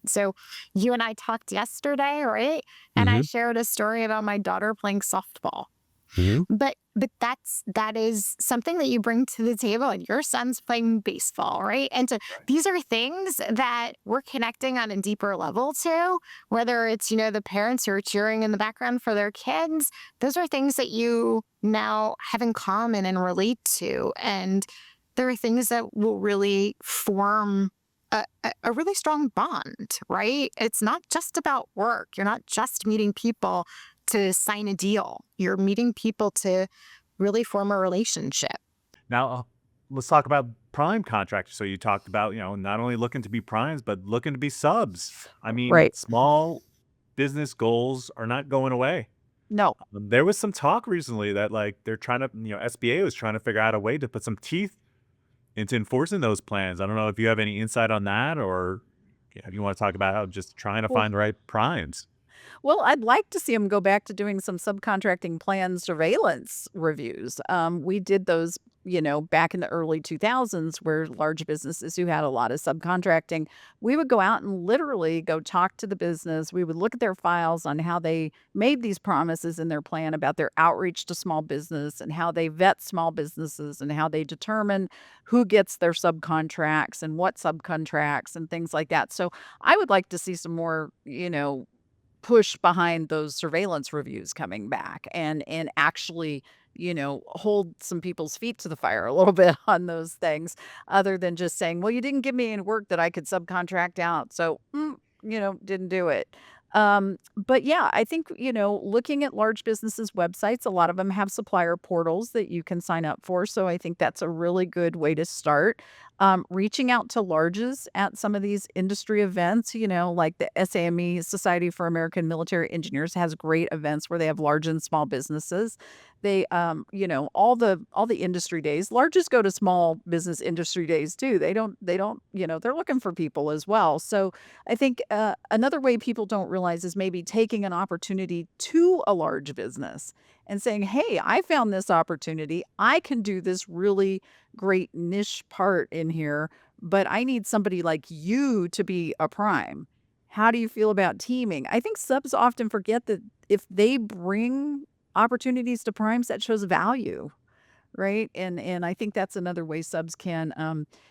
Speaker 4: So you and I talked yesterday, right? And I shared a story about my daughter playing softball. But that is something that you bring to the table, and your son's playing baseball, right? And so these are things that we're connecting on a deeper level to, whether it's, the parents who are cheering in the background for their kids. Those are things that you now have in common and relate to. And there are things that will really form a really strong bond, right? It's not just about work. You're not just meeting people to sign a deal. You're meeting people to really form a relationship.
Speaker 1: Now, let's talk about prime contractors. So you talked about, not only looking to be primes, but looking to be subs. I mean,
Speaker 3: Right.
Speaker 1: small business goals are not going away.
Speaker 3: No.
Speaker 1: There was some talk recently that, like, they're trying to, SBA was trying to figure out a way to put some teeth into enforcing those plans. I don't know if you have any insight on that, or if you want to talk about how just trying to
Speaker 3: Well,
Speaker 1: find the right primes.
Speaker 3: Well, I'd like to see them go back to doing some subcontracting plan surveillance reviews. We did those, back in the early 2000s, where large businesses who had a lot of subcontracting, we would go out and literally go talk to the business. We would look at their files on how they made these promises in their plan about their outreach to small business, and how they vet small businesses, and how they determine who gets their subcontracts and what subcontracts and things like that. So I would like to see some more, push behind those surveillance reviews coming back, and actually, hold some people's feet to the fire a little bit on those things, other than just saying, well, you didn't give me any work that I could subcontract out, so didn't do it. But yeah, I think, looking at large businesses' websites, a lot of them have supplier portals that you can sign up for. So I think that's a really good way to start. Reaching out to larges at some of these industry events, like the SAME, Society for American Military Engineers, has great events where they have large and small businesses. They, all the industry days. Larges go to small business industry days too. They don't, they're looking for people as well. So I think another way people don't realize is maybe taking an opportunity to a large business and saying, hey, I found this opportunity. I can do this really great niche part in here, but I need somebody like you to be a prime. How do you feel about teaming? I think subs often forget that if they bring opportunities to primes, that shows value, right? And I think that's another way subs can,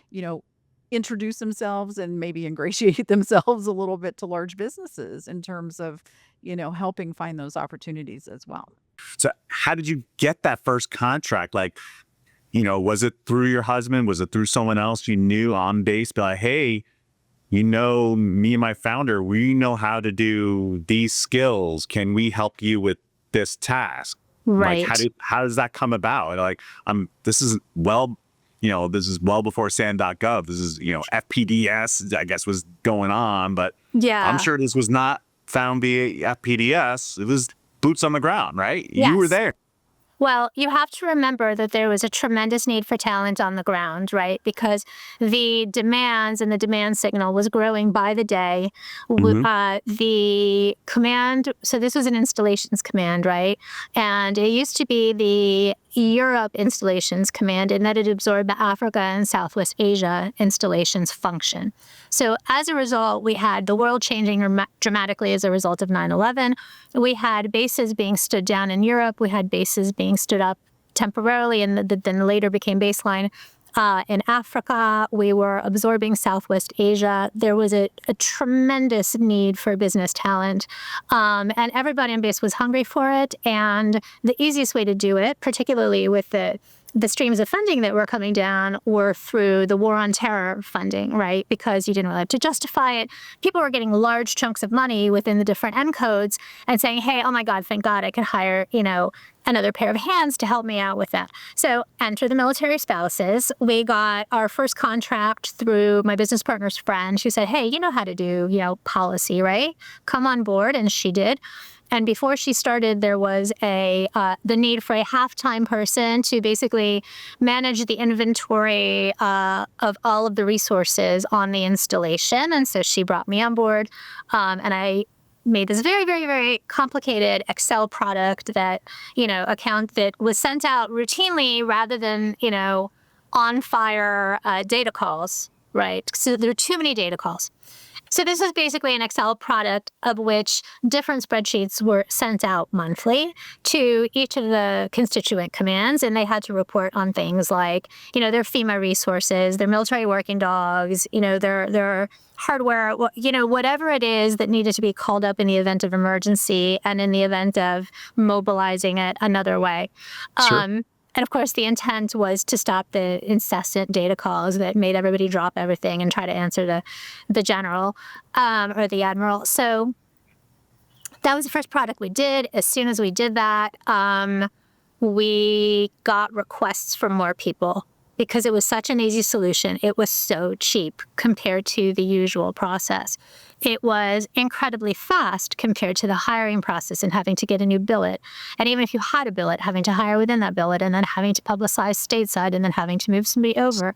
Speaker 3: you know, introduce themselves and maybe ingratiate themselves a little bit to large businesses in terms of, helping find those opportunities as well.
Speaker 1: So how did you get that first contract? Like, was it through your husband? Was it through someone else you knew on base? Be like, hey, me and my founder, we know how to do these skills. Can we help you with this task?
Speaker 9: Right.
Speaker 1: Like, how does that come about? Like, this is well before SAN.gov. This is, FPDS, I guess, was going on, but
Speaker 9: Yeah.
Speaker 1: I'm sure this was not found via FPDS. It was boots on the ground, right?
Speaker 9: Yes.
Speaker 1: You were there.
Speaker 9: Well, you have to remember that there was a tremendous need for talent on the ground, right? Because the demands and the demand signal was growing by the day. The command, so this was an installations command, right? And it used to be the Europe installations command, and that it absorbed the Africa and Southwest Asia installations function. So as a result, we had the world changing dramatically as a result of 9/11. We had bases being stood down in Europe. We had bases being stood up temporarily and then later became baseline. In Africa, we were absorbing Southwest Asia. There was a tremendous need for business talent, and everybody on base was hungry for it. And the easiest way to do it, particularly with the streams of funding that were coming down, were through the war on terror funding, right? Because you didn't really have to justify it. People were getting large chunks of money within the different N codes and saying, hey, oh my God, thank God I could hire, another pair of hands to help me out with that. So enter the military spouses. We got our first contract through my business partner's friend. She said, hey, you know how to do, policy, right? Come on board. And she did. And before she started, there was the need for a half-time person to basically manage the inventory of all of the resources on the installation. And so she brought me on board, and I made this very, very, very complicated Excel product that, that was sent out routinely rather than, on fire data calls, right? So there are too many data calls. So this is basically an Excel product of which different spreadsheets were sent out monthly to each of the constituent commands, and they had to report on things like, their FEMA resources, their military working dogs, their hardware, whatever it is that needed to be called up in the event of emergency and in the event of mobilizing it another way.
Speaker 1: Sure.
Speaker 9: And of course, the intent was to stop the incessant data calls that made everybody drop everything and try to answer the general or the admiral. So that was the first product we did. As soon as we did that, we got requests from more people because it was such an easy solution. It was so cheap compared to the usual process. It was incredibly fast compared to the hiring process and having to get a new billet. And even if you had a billet, having to hire within that billet and then having to publicize stateside and then having to move somebody over.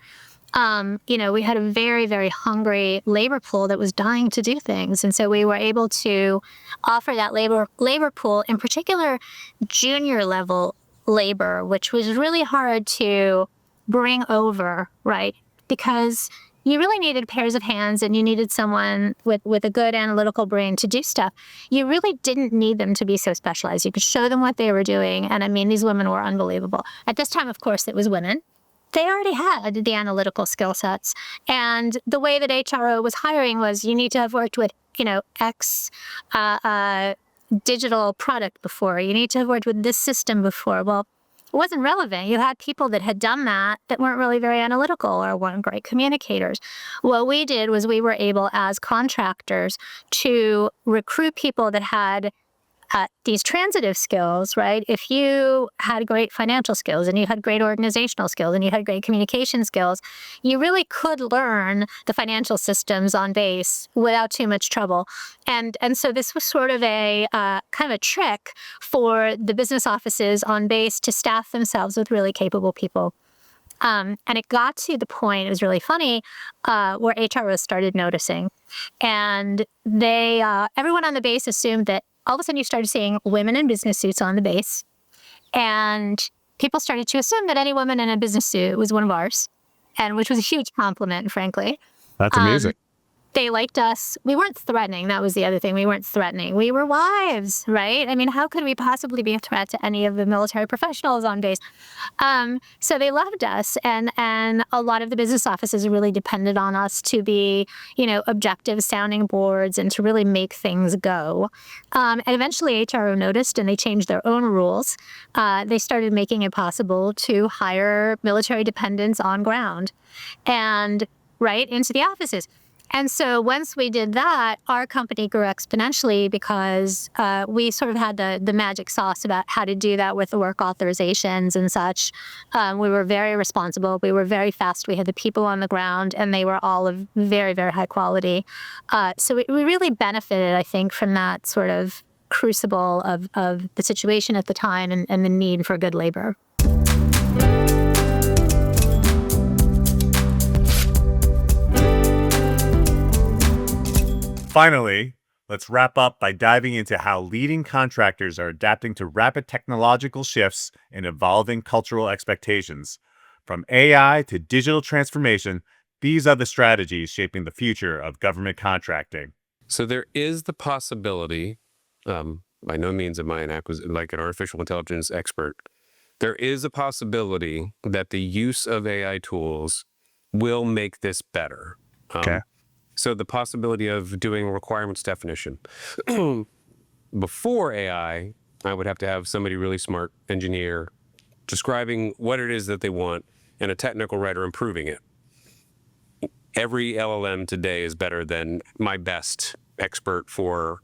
Speaker 9: We had a very, very hungry labor pool that was dying to do things. And so we were able to offer that labor pool, in particular, junior level labor, which was really hard to bring over, right? Because you really needed pairs of hands and you needed someone with a good analytical brain to do stuff. You really didn't need them to be so specialized. You could show them what they were doing. And I mean, these women were unbelievable. At this time, of course, it was women. They already had the analytical skill sets. And the way that HRO was hiring was you need to have worked with, X digital product before. You need to have worked with this system before. Well, it wasn't relevant. You had people that had done that weren't really very analytical or weren't great communicators. What we did was we were able, as contractors, to recruit people that had these transitive skills, right? If you had great financial skills and you had great organizational skills and you had great communication skills, you really could learn the financial systems on base without too much trouble. And so this was sort of a kind of a trick for the business offices on base to staff themselves with really capable people. And it got to the point, it was really funny, where HROs started noticing. And they, everyone on the base assumed that all of a sudden you started seeing women in business suits on the base. And people started to assume that any woman in a business suit was one of ours, and which was a huge compliment, frankly.
Speaker 1: That's amazing.
Speaker 9: they liked us. We weren't threatening. That was the other thing. We weren't threatening. We were wives, right? I mean, how could we possibly be a threat to any of the military professionals on base? So they loved us, and a lot of the business offices really depended on us to be, objective sounding boards and to really make things go. And eventually HRO noticed, and they changed their own rules. They started making it possible to hire military dependents on ground and right into the offices. And so once we did that, our company grew exponentially because we sort of had the magic sauce about how to do that with the work authorizations and such. We were very responsible. We were very fast. We had the people on the ground, and they were all of very, very high quality. So we really benefited, I think, from that sort of crucible of the situation at the time and the need for good labor.
Speaker 1: Finally, let's wrap up by diving into how leading contractors are adapting to rapid technological shifts and evolving cultural expectations. From AI to digital transformation, these are the strategies shaping the future of government contracting.
Speaker 6: So there is the possibility, by no means am I like an artificial intelligence expert, there is a possibility that the use of AI tools will make this better.
Speaker 1: Okay.
Speaker 6: So the possibility of doing requirements definition. Before AI, I would have to have somebody really smart engineer describing what it is that they want and a technical writer improving it. Every LLM today is better than my best expert for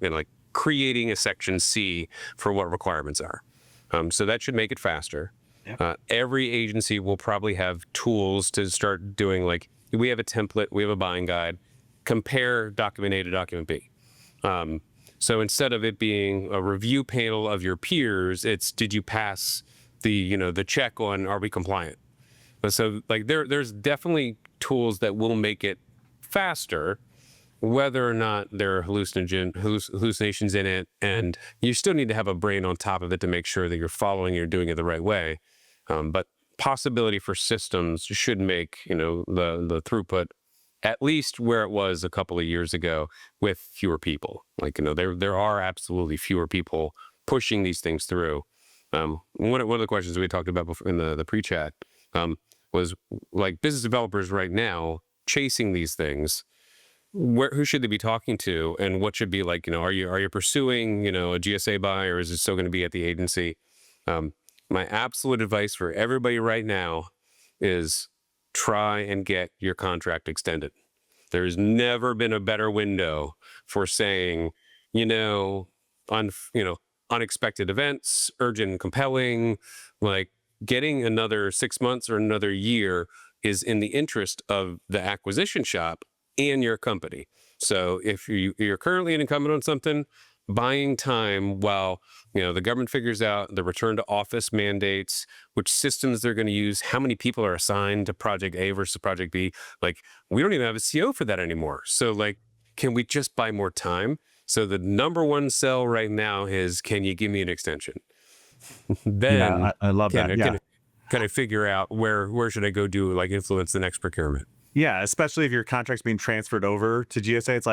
Speaker 6: creating a section C for what requirements are. So that should make it faster. Yep. Every agency will probably have tools to start doing we have a template, we have a buying guide. Compare document A to document B. So instead of it being a review panel of your peers, it's did you pass the check on are we compliant? But so there's definitely tools that will make it faster, whether or not there are hallucinations in it, and you still need to have a brain on top of it to make sure that you're following, you're doing it the right way. But possibility for systems should make the throughput at least where it was a couple of years ago with fewer people. There are absolutely fewer people pushing these things through. One of the questions we talked about before in the pre-chat was business developers right now chasing these things. Who should they be talking to, and what should be are you pursuing a GSA buy, or is it still going to be at the agency? My absolute advice for everybody right now is try and get your contract extended. There's never been a better window for saying, unexpected events, urgent and compelling, getting another 6 months or another year is in the interest of the acquisition shop and your company. So if you're currently an incumbent on something, buying time while the government figures out the return to office mandates, which systems they're going to use, how many people are assigned to project A versus project B. We don't even have a CO for that anymore. So can we just buy more time? So the number one sell right now is, can you give me an extension? Then
Speaker 5: yeah, I love that. Yeah.
Speaker 6: Can I figure out where should I go do influence the next procurement?
Speaker 1: Yeah, especially if your contract's being transferred over to GSA, it's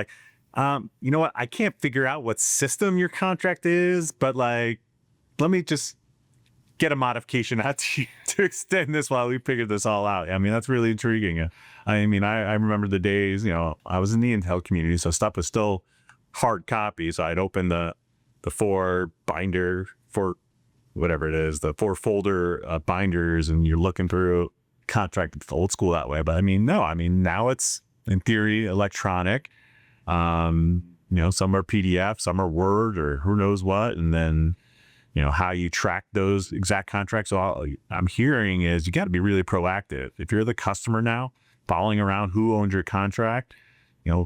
Speaker 1: you know what? I can't figure out what system your contract is, but let me just get a modification out to you to extend this while we figure this all out. I mean, that's really intriguing. I remember the days, I was in the Intel community, so stuff was still hard copy. So I'd open the 4 binder for whatever it is, the 4 folder binders, and you're looking through contract. It's old school that way. But now it's in theory electronic. Some are PDF, some are Word, or who knows what, and then how you track those exact contracts. So all I'm hearing is you got to be really proactive. If you're the customer now, following around who owns your contract,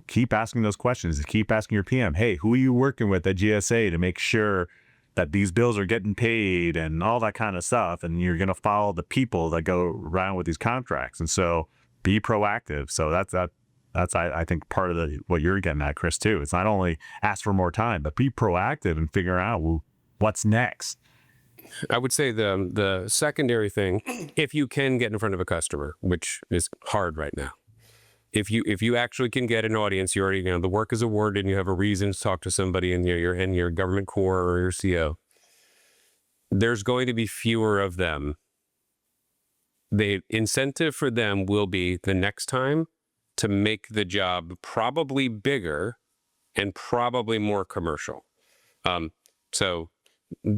Speaker 1: keep asking those questions. Keep asking your PM, hey, who are you working with at GSA to make sure that these bills are getting paid and all that kind of stuff. And you're going to follow the people that go around with these contracts. And so be proactive. So that's I think part of what you're getting at, Chris, too. It's not only ask for more time, but be proactive and figure out what's next.
Speaker 6: I would say the secondary thing, if you can get in front of a customer, which is hard right now, if you actually can get an audience, you already the work is awarded and you have a reason to talk to somebody in your government core or your CO. There's going to be fewer of them. The incentive for them will be the next time to make the job probably bigger and probably more commercial. So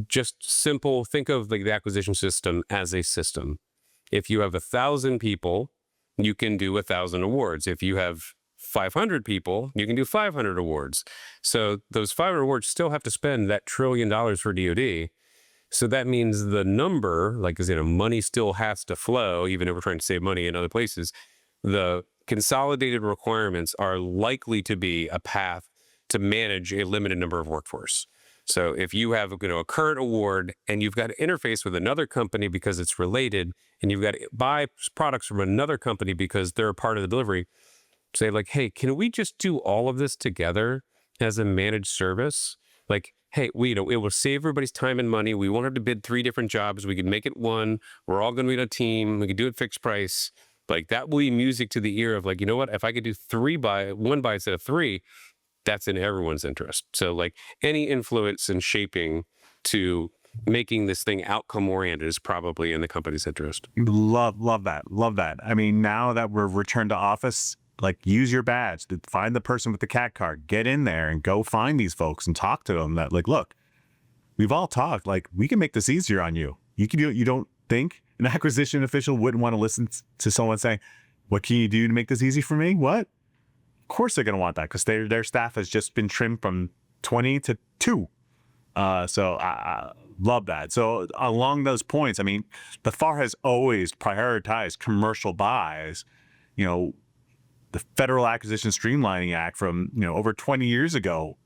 Speaker 6: just simple, think of like the acquisition system as a system. If you have 1,000 people, you can do 1,000 awards. If you have 500 people, you can do 500 awards. So those 500 awards still have to spend that $1 trillion for DOD. So that means the number, like, money still has to flow, even if we're trying to save money in other places. The consolidated requirements are likely to be a path to manage a limited number of workforce. So if you have a current award and you've got to interface with another company because it's related, and you've got to buy products from another company because they're a part of the delivery, say like, hey, can we just do all of this together as a managed service? Like, hey, it will save everybody's time and money. We won't have to bid 3 different jobs. We can make it one. We're all going to be on a team. We can do it fixed price. Like, that will be music to the ear of like, you know what? If I could do 1 buy instead of 3, that's in everyone's interest. So like any influence and shaping to making this thing outcome oriented is probably in the company's interest.
Speaker 5: Love that. I mean, now that we're returned to office, like, use your badge to find the person with the cat card, get in there and go find these folks and talk to them. That, like, look, we've all talked, like, we can make this easier on you. You can do it. You don't think an acquisition official wouldn't want to listen to someone saying, what can you do to make this easy for me? What? Of course they're going to want that, because their staff has just been trimmed from 20 to 2. So I love that. So along those points, I mean, the FAR has always prioritized commercial buys. The Federal Acquisition Streamlining Act from, over 20 years ago,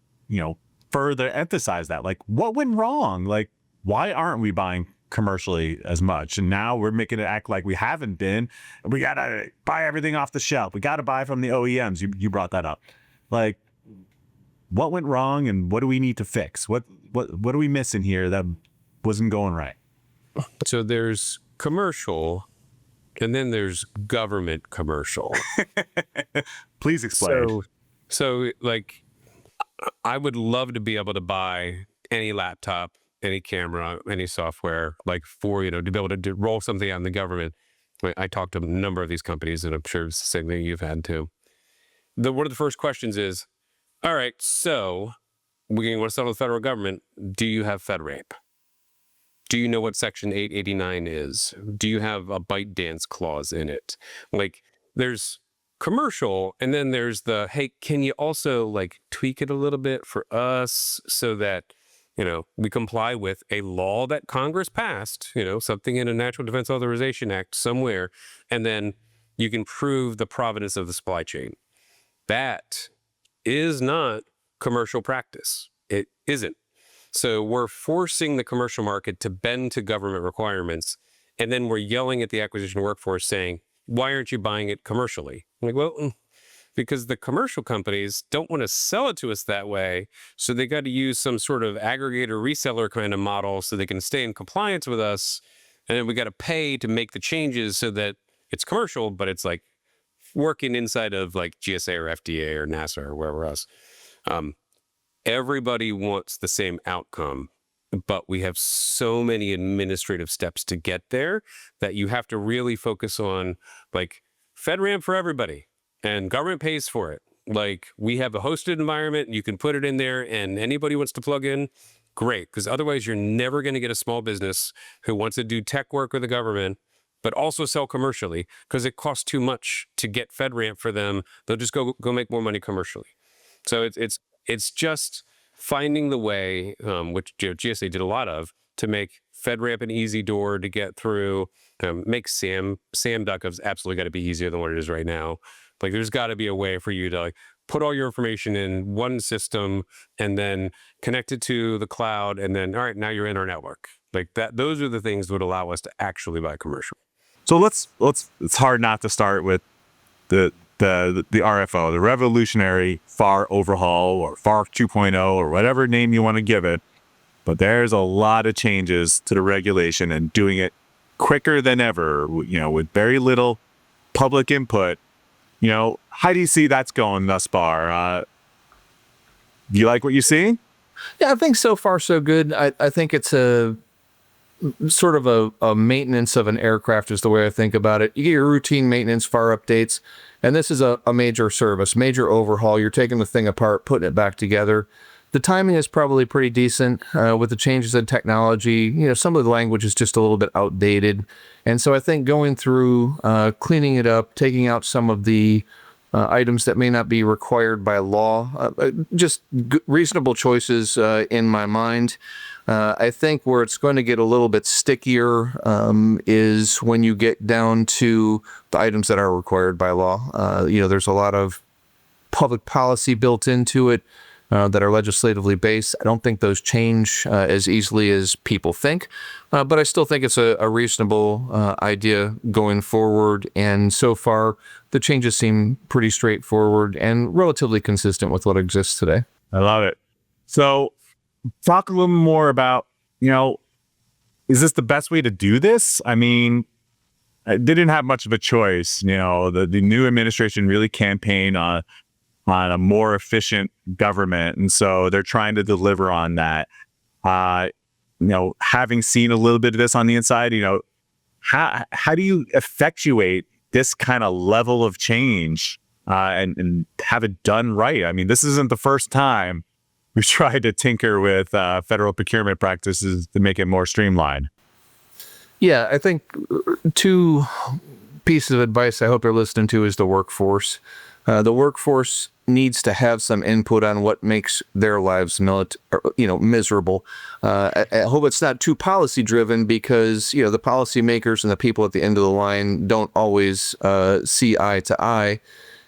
Speaker 5: further emphasized that. Like, what went wrong? Like, why aren't we buying commercially as much? And now we're making it act like we haven't been. We got to buy everything off the shelf. We got to buy from the OEMs. You brought that up. Like, what went wrong and what do we need to fix? What are we missing here that wasn't going right?
Speaker 6: So there's commercial, and then there's government commercial.
Speaker 5: Please explain.
Speaker 6: So like, I would love to be able to buy any laptop, any camera, any software, like for, to be able to roll something out in the government. I talked to a number of these companies, and I'm sure it's the same thing you've had too. One of the first questions is, all right, so we want to settle with the federal government. Do you have FedRAMP? Do you know what Section 889 is? Do you have a ByteDance clause in it? Like, there's commercial, and then there's the, hey, can you also like tweak it a little bit for us so that, we comply with a law that Congress passed, something in a National Defense Authorization Act somewhere, and then you can prove the provenance of the supply chain. That is not commercial practice. It isn't. So we're forcing the commercial market to bend to government requirements, and then we're yelling at the acquisition workforce saying, why aren't you buying it commercially? I'm like, well, because the commercial companies don't want to sell it to us that way, so they got to use some sort of aggregator reseller kind of model so they can stay in compliance with us, and then we got to pay to make the changes so that it's commercial, but it's like working inside of like GSA or FDA or NASA or wherever else. Everybody wants the same outcome, but we have so many administrative steps to get there that you have to really focus on like FedRAMP for everybody, and government pays for it. Like, we have a hosted environment, you can put it in there, and anybody wants to plug in, great, because otherwise you're never going to get a small business who wants to do tech work with the government but also sell commercially, because it costs too much to get FedRAMP for them. They'll just go make more money commercially. So it's just finding the way, which GSA did a lot of, to make FedRAMP an easy door to get through. Make SAM.gov's absolutely got to be easier than what it is right now. Like, there's got to be a way for you to like put all your information in one system and then connect it to the cloud, and then, all right, now you're in our network. Like that. Those are the things that would allow us to actually buy commercial.
Speaker 5: So let's. It's hard not to start with the RFO, the revolutionary FAR overhaul, or FAR 2.0, or whatever name you want to give it. But there's a lot of changes to the regulation, and doing it quicker than ever, with very little public input.
Speaker 1: how do you see that's going thus far? You like what you see?
Speaker 10: Yeah, I think so far so good. I think it's a sort of a maintenance of an aircraft is the way I think about it. You get your routine maintenance, fire updates, and this is a major service, major overhaul. You're taking the thing apart, putting it back together. The timing is probably pretty decent with the changes in technology. You know, some of the language is just a little bit outdated. And so I think going through, cleaning it up, taking out some of the items that may not be required by law, just reasonable choices in my mind. I think where it's going to get a little bit stickier is when you get down to the items that are required by law. You know, there's a lot of public policy built into it that are legislatively based. I don't think those change as easily as people think, but I still think it's a reasonable idea going forward. And so far, the changes seem pretty straightforward and relatively consistent with what exists today.
Speaker 1: I love it. So talk a little more about, you know, is this the best way to do this? I mean, they didn't have much of a choice. You know, the new administration really campaigned on a more efficient government. And so they're trying to deliver on that. You know, having seen a little bit of this on the inside, you know, how do you effectuate this kind of level of change and have it done right? I mean, this isn't the first time we've tried to tinker with federal procurement practices to make it more streamlined.
Speaker 10: Yeah, I think two pieces of advice I hope they're listening to is the workforce. The workforce needs to have some input on what makes their lives miserable. I hope it's not too policy driven because, you know, the policymakers and the people at the end of the line don't always see eye to eye.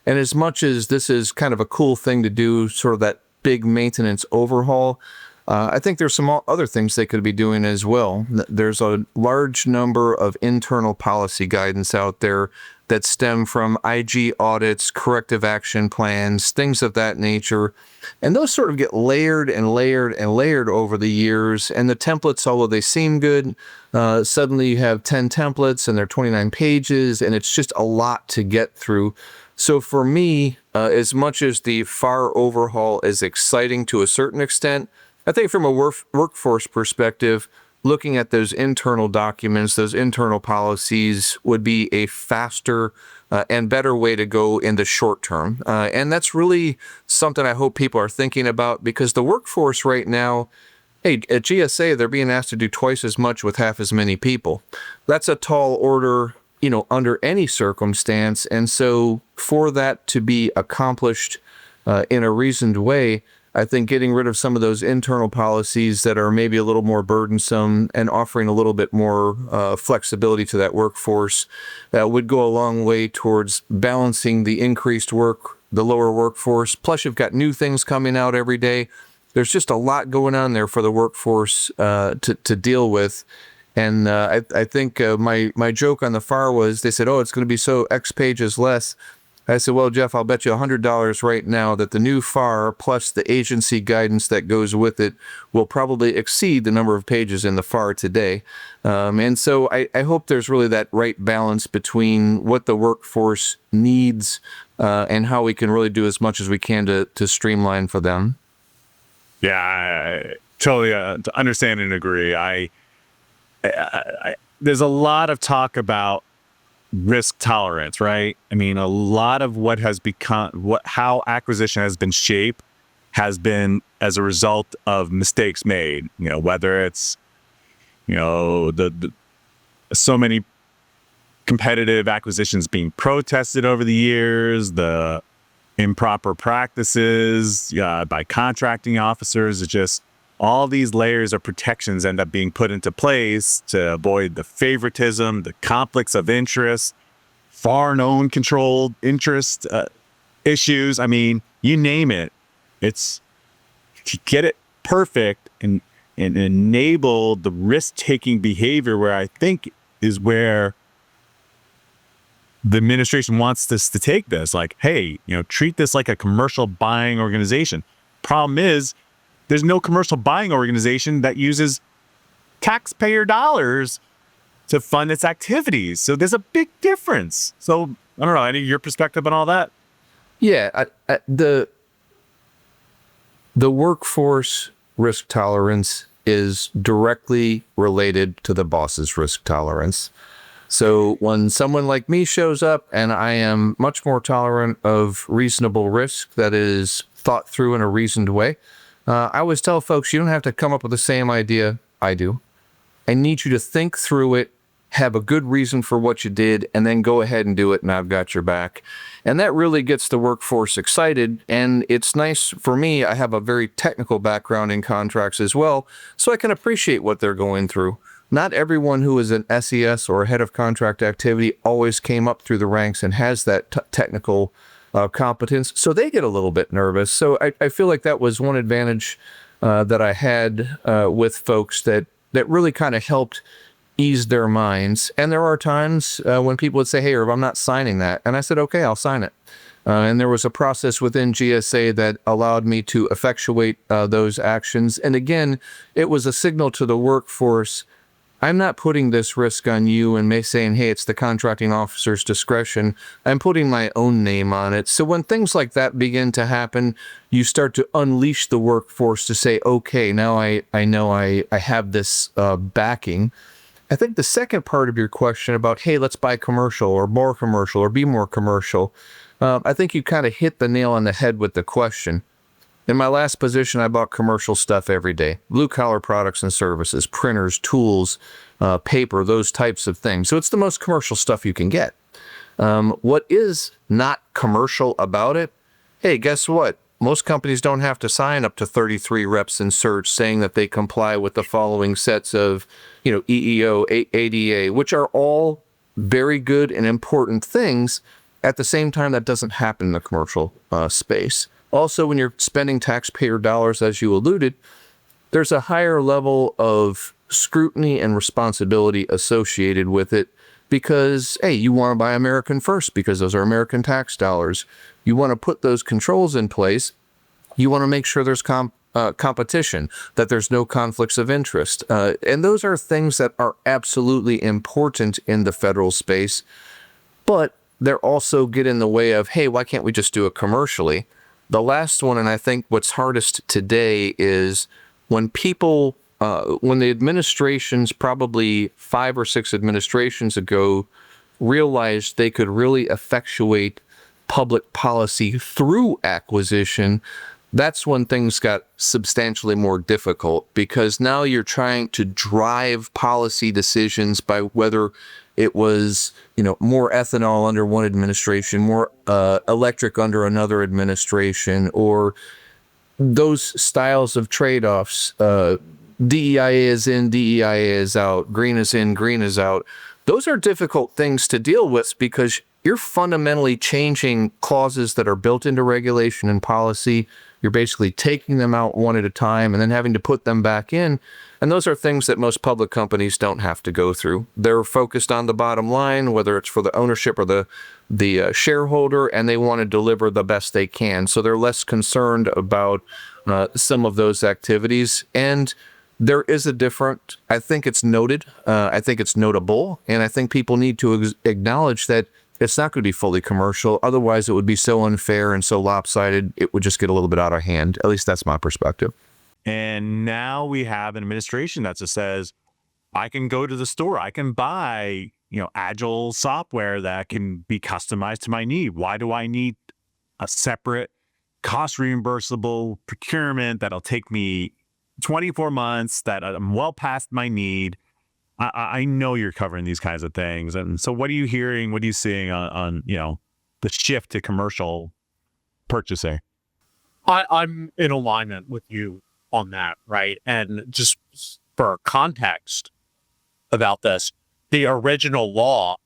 Speaker 10: And as much as this is kind of a cool thing to do, sort of that big maintenance overhaul, I think there's some other things they could be doing as well. There's a large number of internal policy guidance out there that stem from IG audits, corrective action plans, things of that nature. And those sort of get layered and layered and layered over the years. And the templates, although they seem good, suddenly you have 10 templates and they're 29 pages, and it's just a lot to get through. So for me, as much as the FAR overhaul is exciting to a certain extent, I think from a workforce perspective, looking at those internal documents, those internal policies would be a faster and better way to go in the short term. And that's really something I hope people are thinking about, because the workforce right now, hey, at GSA, they're being asked to do twice as much with half as many people. That's a tall order, you know, under any circumstance. And so for that to be accomplished in a reasoned way, I think getting rid of some of those internal policies that are maybe a little more burdensome and offering a little bit more flexibility to that workforce would go a long way towards balancing the increased work, the lower workforce. Plus, you've got new things coming out every day. There's just a lot going on there for the workforce to deal with. And I think my joke on the FAR was, they said, oh, it's going to be so X pages less. I said, well, Jeff, I'll bet you $100 right now that the new FAR plus the agency guidance that goes with it will probably exceed the number of pages in the FAR today. And so I hope there's really that right balance between what the workforce needs and how we can really do as much as we can to streamline for them.
Speaker 1: Yeah, I totally understand and agree. There's a lot of talk about risk tolerance, right? I mean, a lot of what has become, how acquisition has been shaped has been as a result of mistakes made, you know, whether it's, you know, the so many competitive acquisitions being protested over the years, the improper practices by contracting officers. It's just all these layers of protections end up being put into place to avoid the favoritism, the conflicts of interest, foreign-owned controlled interest issues. I mean, you name it. It's to get it perfect and enable the risk-taking behavior, where I think is where the administration wants us to take this. Like, hey, you know, treat this like a commercial buying organization. Problem is, there's no commercial buying organization that uses taxpayer dollars to fund its activities. So there's a big difference. So I don't know, any of your perspective on all that?
Speaker 10: Yeah, the workforce risk tolerance is directly related to the boss's risk tolerance. So when someone like me shows up and I am much more tolerant of reasonable risk that is thought through in a reasoned way, I always tell folks, you don't have to come up with the same idea I do. I need you to think through it, have a good reason for what you did, and then go ahead and do it, and I've got your back. And that really gets the workforce excited, and it's nice for me. I have a very technical background in contracts as well, so I can appreciate what they're going through. Not everyone who is an SES or a head of contract activity always came up through the ranks and has that technical competence, so they get a little bit nervous. So I feel like that was one advantage that I had with folks that really kind of helped ease their minds. And there are times when people would say, hey, Irv, I'm not signing that. And I said, okay, I'll sign it. And there was a process within GSA that allowed me to effectuate those actions. And again, it was a signal to the workforce, I'm not putting this risk on you and saying, hey, it's the contracting officer's discretion. I'm putting my own name on it. So when things like that begin to happen, you start to unleash the workforce to say, okay, now I know I have this backing. I think the second part of your question about, hey, let's buy commercial or be more commercial, I think you kind of hit the nail on the head with the question. In my last position, I bought commercial stuff every day. Blue-collar products and services, printers, tools, paper, those types of things. So it's the most commercial stuff you can get. What is not commercial about it? Hey, guess what? Most companies don't have to sign up to 33 reps in search saying that they comply with the following sets of, EEO, ADA, which are all very good and important things. At the same time, that doesn't happen in the commercial space. Also, when you're spending taxpayer dollars, as you alluded, there's a higher level of scrutiny and responsibility associated with it because, hey, you want to buy American first because those are American tax dollars. You want to put those controls in place. You want to make sure there's competition, that there's no conflicts of interest. And those are things that are absolutely important in the federal space, but they're also get in the way of, hey, why can't we just do it commercially? The last one, and I think what's hardest today, is when people, when the administrations, probably 5 or 6 administrations ago, realized they could really effectuate public policy through acquisition, that's when things got substantially more difficult, because now you're trying to drive policy decisions by whether it was, more ethanol under one administration, more electric under another administration, or those styles of trade-offs. DEIA is in, DEIA is out, green is in, green is out. Those are difficult things to deal with because you're fundamentally changing clauses that are built into regulation and policy. You're basically taking them out one at a time and then having to put them back in. And those are things that most public companies don't have to go through. They're focused on the bottom line, whether it's for the ownership or the shareholder, and they want to deliver the best they can. So they're less concerned about some of those activities. And there is I think it's noted, I think it's notable, and I think people need to acknowledge that it's not going to be fully commercial. Otherwise, it would be so unfair and so lopsided, it would just get a little bit out of hand. At least that's my perspective.
Speaker 5: And now we have an administration that just says, I can go to the store, I can buy, agile software that can be customized to my need. Why do I need a separate cost reimbursable procurement that'll take me 24 months, that I'm well past my need? I know you're covering these kinds of things. And so what are you hearing? What are you seeing on the shift to commercial purchasing?
Speaker 11: I'm in alignment with you on that, right? And just for context about this, the original law,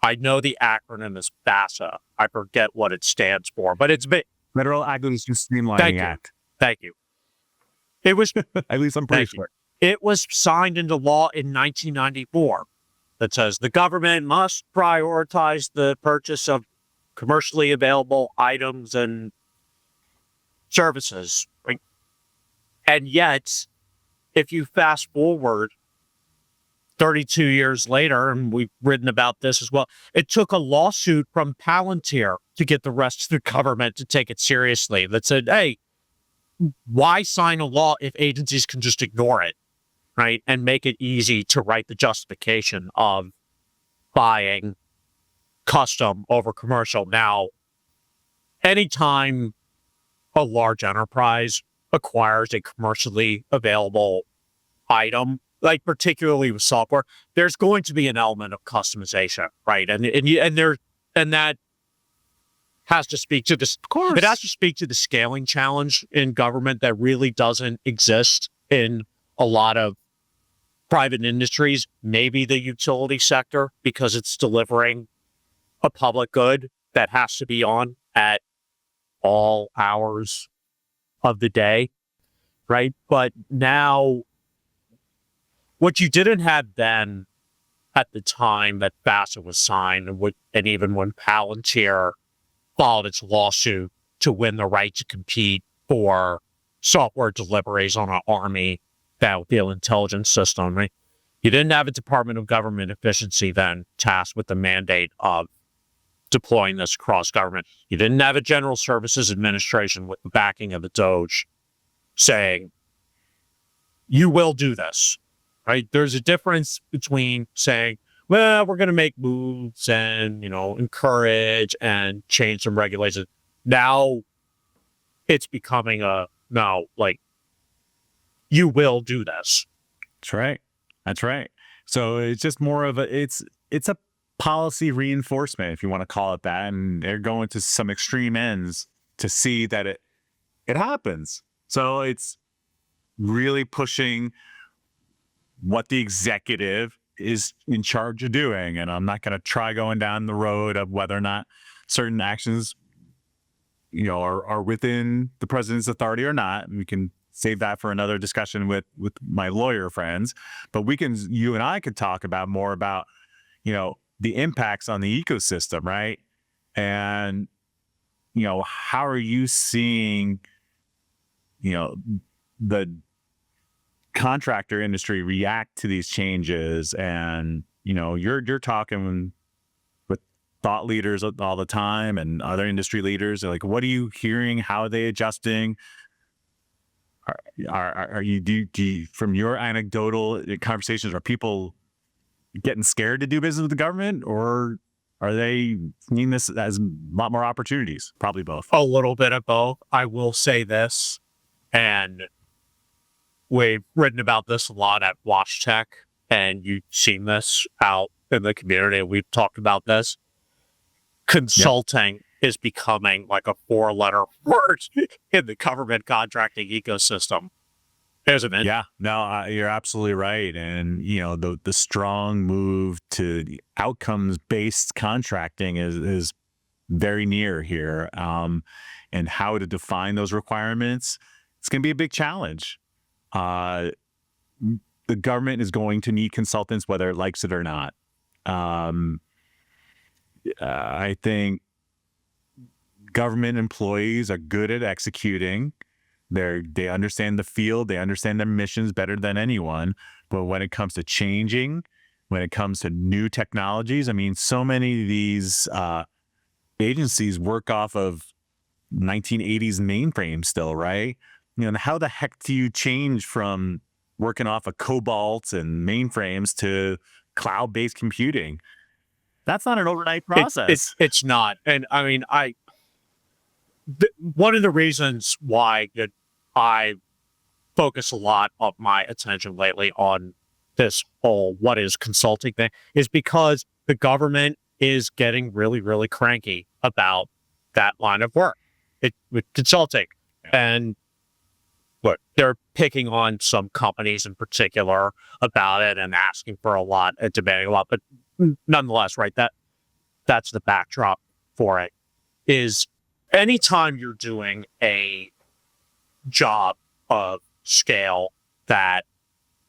Speaker 11: I know the acronym is FASA. I forget what it stands for, but it's
Speaker 5: Federal Acquisition Streamlining Act.
Speaker 11: Thank you. It was
Speaker 5: At least I'm pretty sure.
Speaker 11: It was signed into law in 1994 that says the government must prioritize the purchase of commercially available items and services. Right? And yet, if you fast forward 32 years later, and we've written about this as well, it took a lawsuit from Palantir to get the rest of the government to take it seriously that said, hey, why sign a law if agencies can just ignore it, right? And make it easy to write the justification of buying custom over commercial. Now, anytime a large enterprise acquires a commercially available item, like particularly with software, there's going to be an element of customization, right? And that has to speak to this. Of course, it has to speak to the scaling challenge in government that really doesn't exist in a lot of private industries. Maybe the utility sector, because it's delivering a public good that has to be on at all hours of the day, right? But now, what you didn't have then at the time that FASA was signed, and even when Palantir filed its lawsuit to win the right to compete for software deliveries on an Army battlefield intelligence system, right? You didn't have a Department of Government Efficiency then tasked with the mandate of deploying this across government. You didn't have a General Services Administration with the backing of the DOGE saying, you will do this, right? There's a difference between saying, well, we're going to make moves and, encourage and change some regulations. Now it's becoming you will do this.
Speaker 1: That's right. So it's just more of it's a policy reinforcement, if you want to call it that. And they're going to some extreme ends to see that it happens. So it's really pushing what the executive is in charge of doing. And I'm not going to try going down the road of whether or not certain actions, are within the president's authority or not. We can save that for another discussion with my lawyer friends. But you and I could talk about more about, the impacts on the ecosystem, right? And, how are you seeing, the contractor industry react to these changes? And you're talking with thought leaders all the time and other industry leaders. Like, what are you hearing? How are they adjusting? Are you from your anecdotal conversations, are people getting scared to do business with the government, or are they seeing this as a lot more opportunities? Probably both.
Speaker 11: A little bit of both. I will say this, and we've written about this a lot at Watch Tech, and you've seen this out in the community. We've talked about this. Consulting is becoming like a 4-letter word in the government contracting ecosystem, isn't it?
Speaker 1: Yeah, no, you're absolutely right. And, the strong move to outcomes-based contracting is very near here. And how to define those requirements, it's going to be a big challenge. The government is going to need consultants, whether it likes it or not. I think government employees are good at executing. They understand the field, they understand their missions better than anyone. But when it comes to changing, when it comes to new technologies, so many of these agencies work off of 1980s mainframes still, right? How the heck do you change from working off of COBOL and mainframes to cloud-based computing? That's not an overnight process.
Speaker 11: It's not. And one of the reasons why I focus a lot of my attention lately on this whole what is consulting thing is because the government is getting really, really cranky about that line of work with consulting. And look, they're picking on some companies in particular about it and asking for a lot and demanding a lot. But nonetheless, right, that's the backdrop for it. Is anytime you're doing a job of scale that,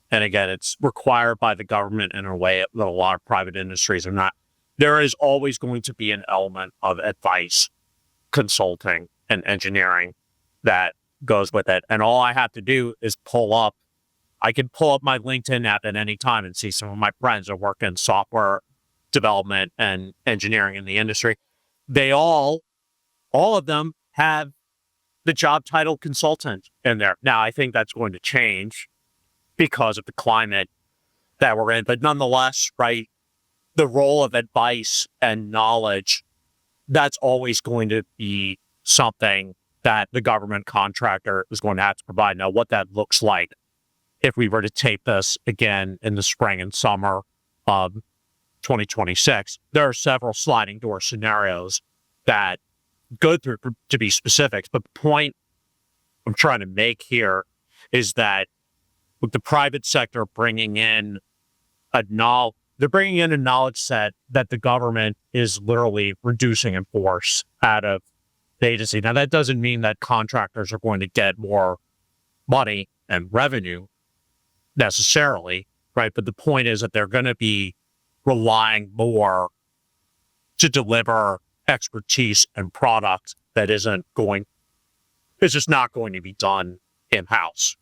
Speaker 11: and again, it's required by the government in a way that a lot of private industries are not, there is always going to be an element of advice, consulting, and engineering that goes with it. And all I have to do is pull up I can pull up my LinkedIn app at any time and see some of my friends that work in software development and engineering in the industry. They all of them have the job title consultant in there. Now, I think that's going to change because of the climate that we're in, but nonetheless, right, the role of advice and knowledge, that's always going to be something that the government contractor is going to have to provide. Now, what that looks like if we were to tape this again in the spring and summer of 2026, there are several sliding door scenarios that go through, to be specific. But the point I'm trying to make here is that with the private sector bringing in they're bringing in a knowledge set that the government is literally reducing in force out of the agency. Now, that doesn't mean that contractors are going to get more money and revenue necessarily, right? But the point is that they're going to be relying more to deliver expertise and product that it's just not going to be done in-house.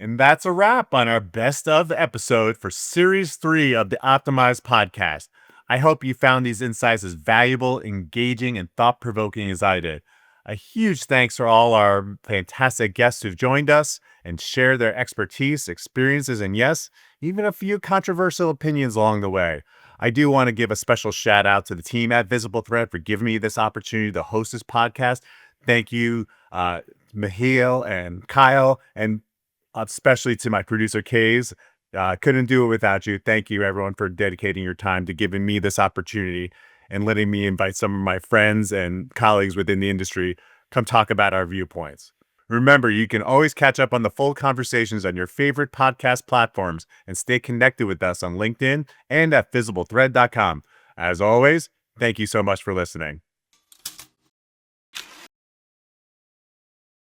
Speaker 1: And that's a wrap on our best of episode for Series 3 of the Optimized podcast. I hope you found these insights as valuable, engaging, and thought-provoking as I did. A huge thanks for all our fantastic guests who've joined us and shared their expertise, experiences, and yes, even a few controversial opinions along the way. I do want to give a special shout out to the team at VisibleThread for giving me this opportunity to host this podcast. Thank you, Mihail and Kyle, and especially to my producer, Kays. Couldn't do it without you. Thank you, everyone, for dedicating your time to giving me this opportunity and letting me invite some of my friends and colleagues within the industry come talk about our viewpoints. Remember, you can always catch up on the full conversations on your favorite podcast platforms and stay connected with us on LinkedIn and at VisibleThread.com. As always, thank you so much for listening.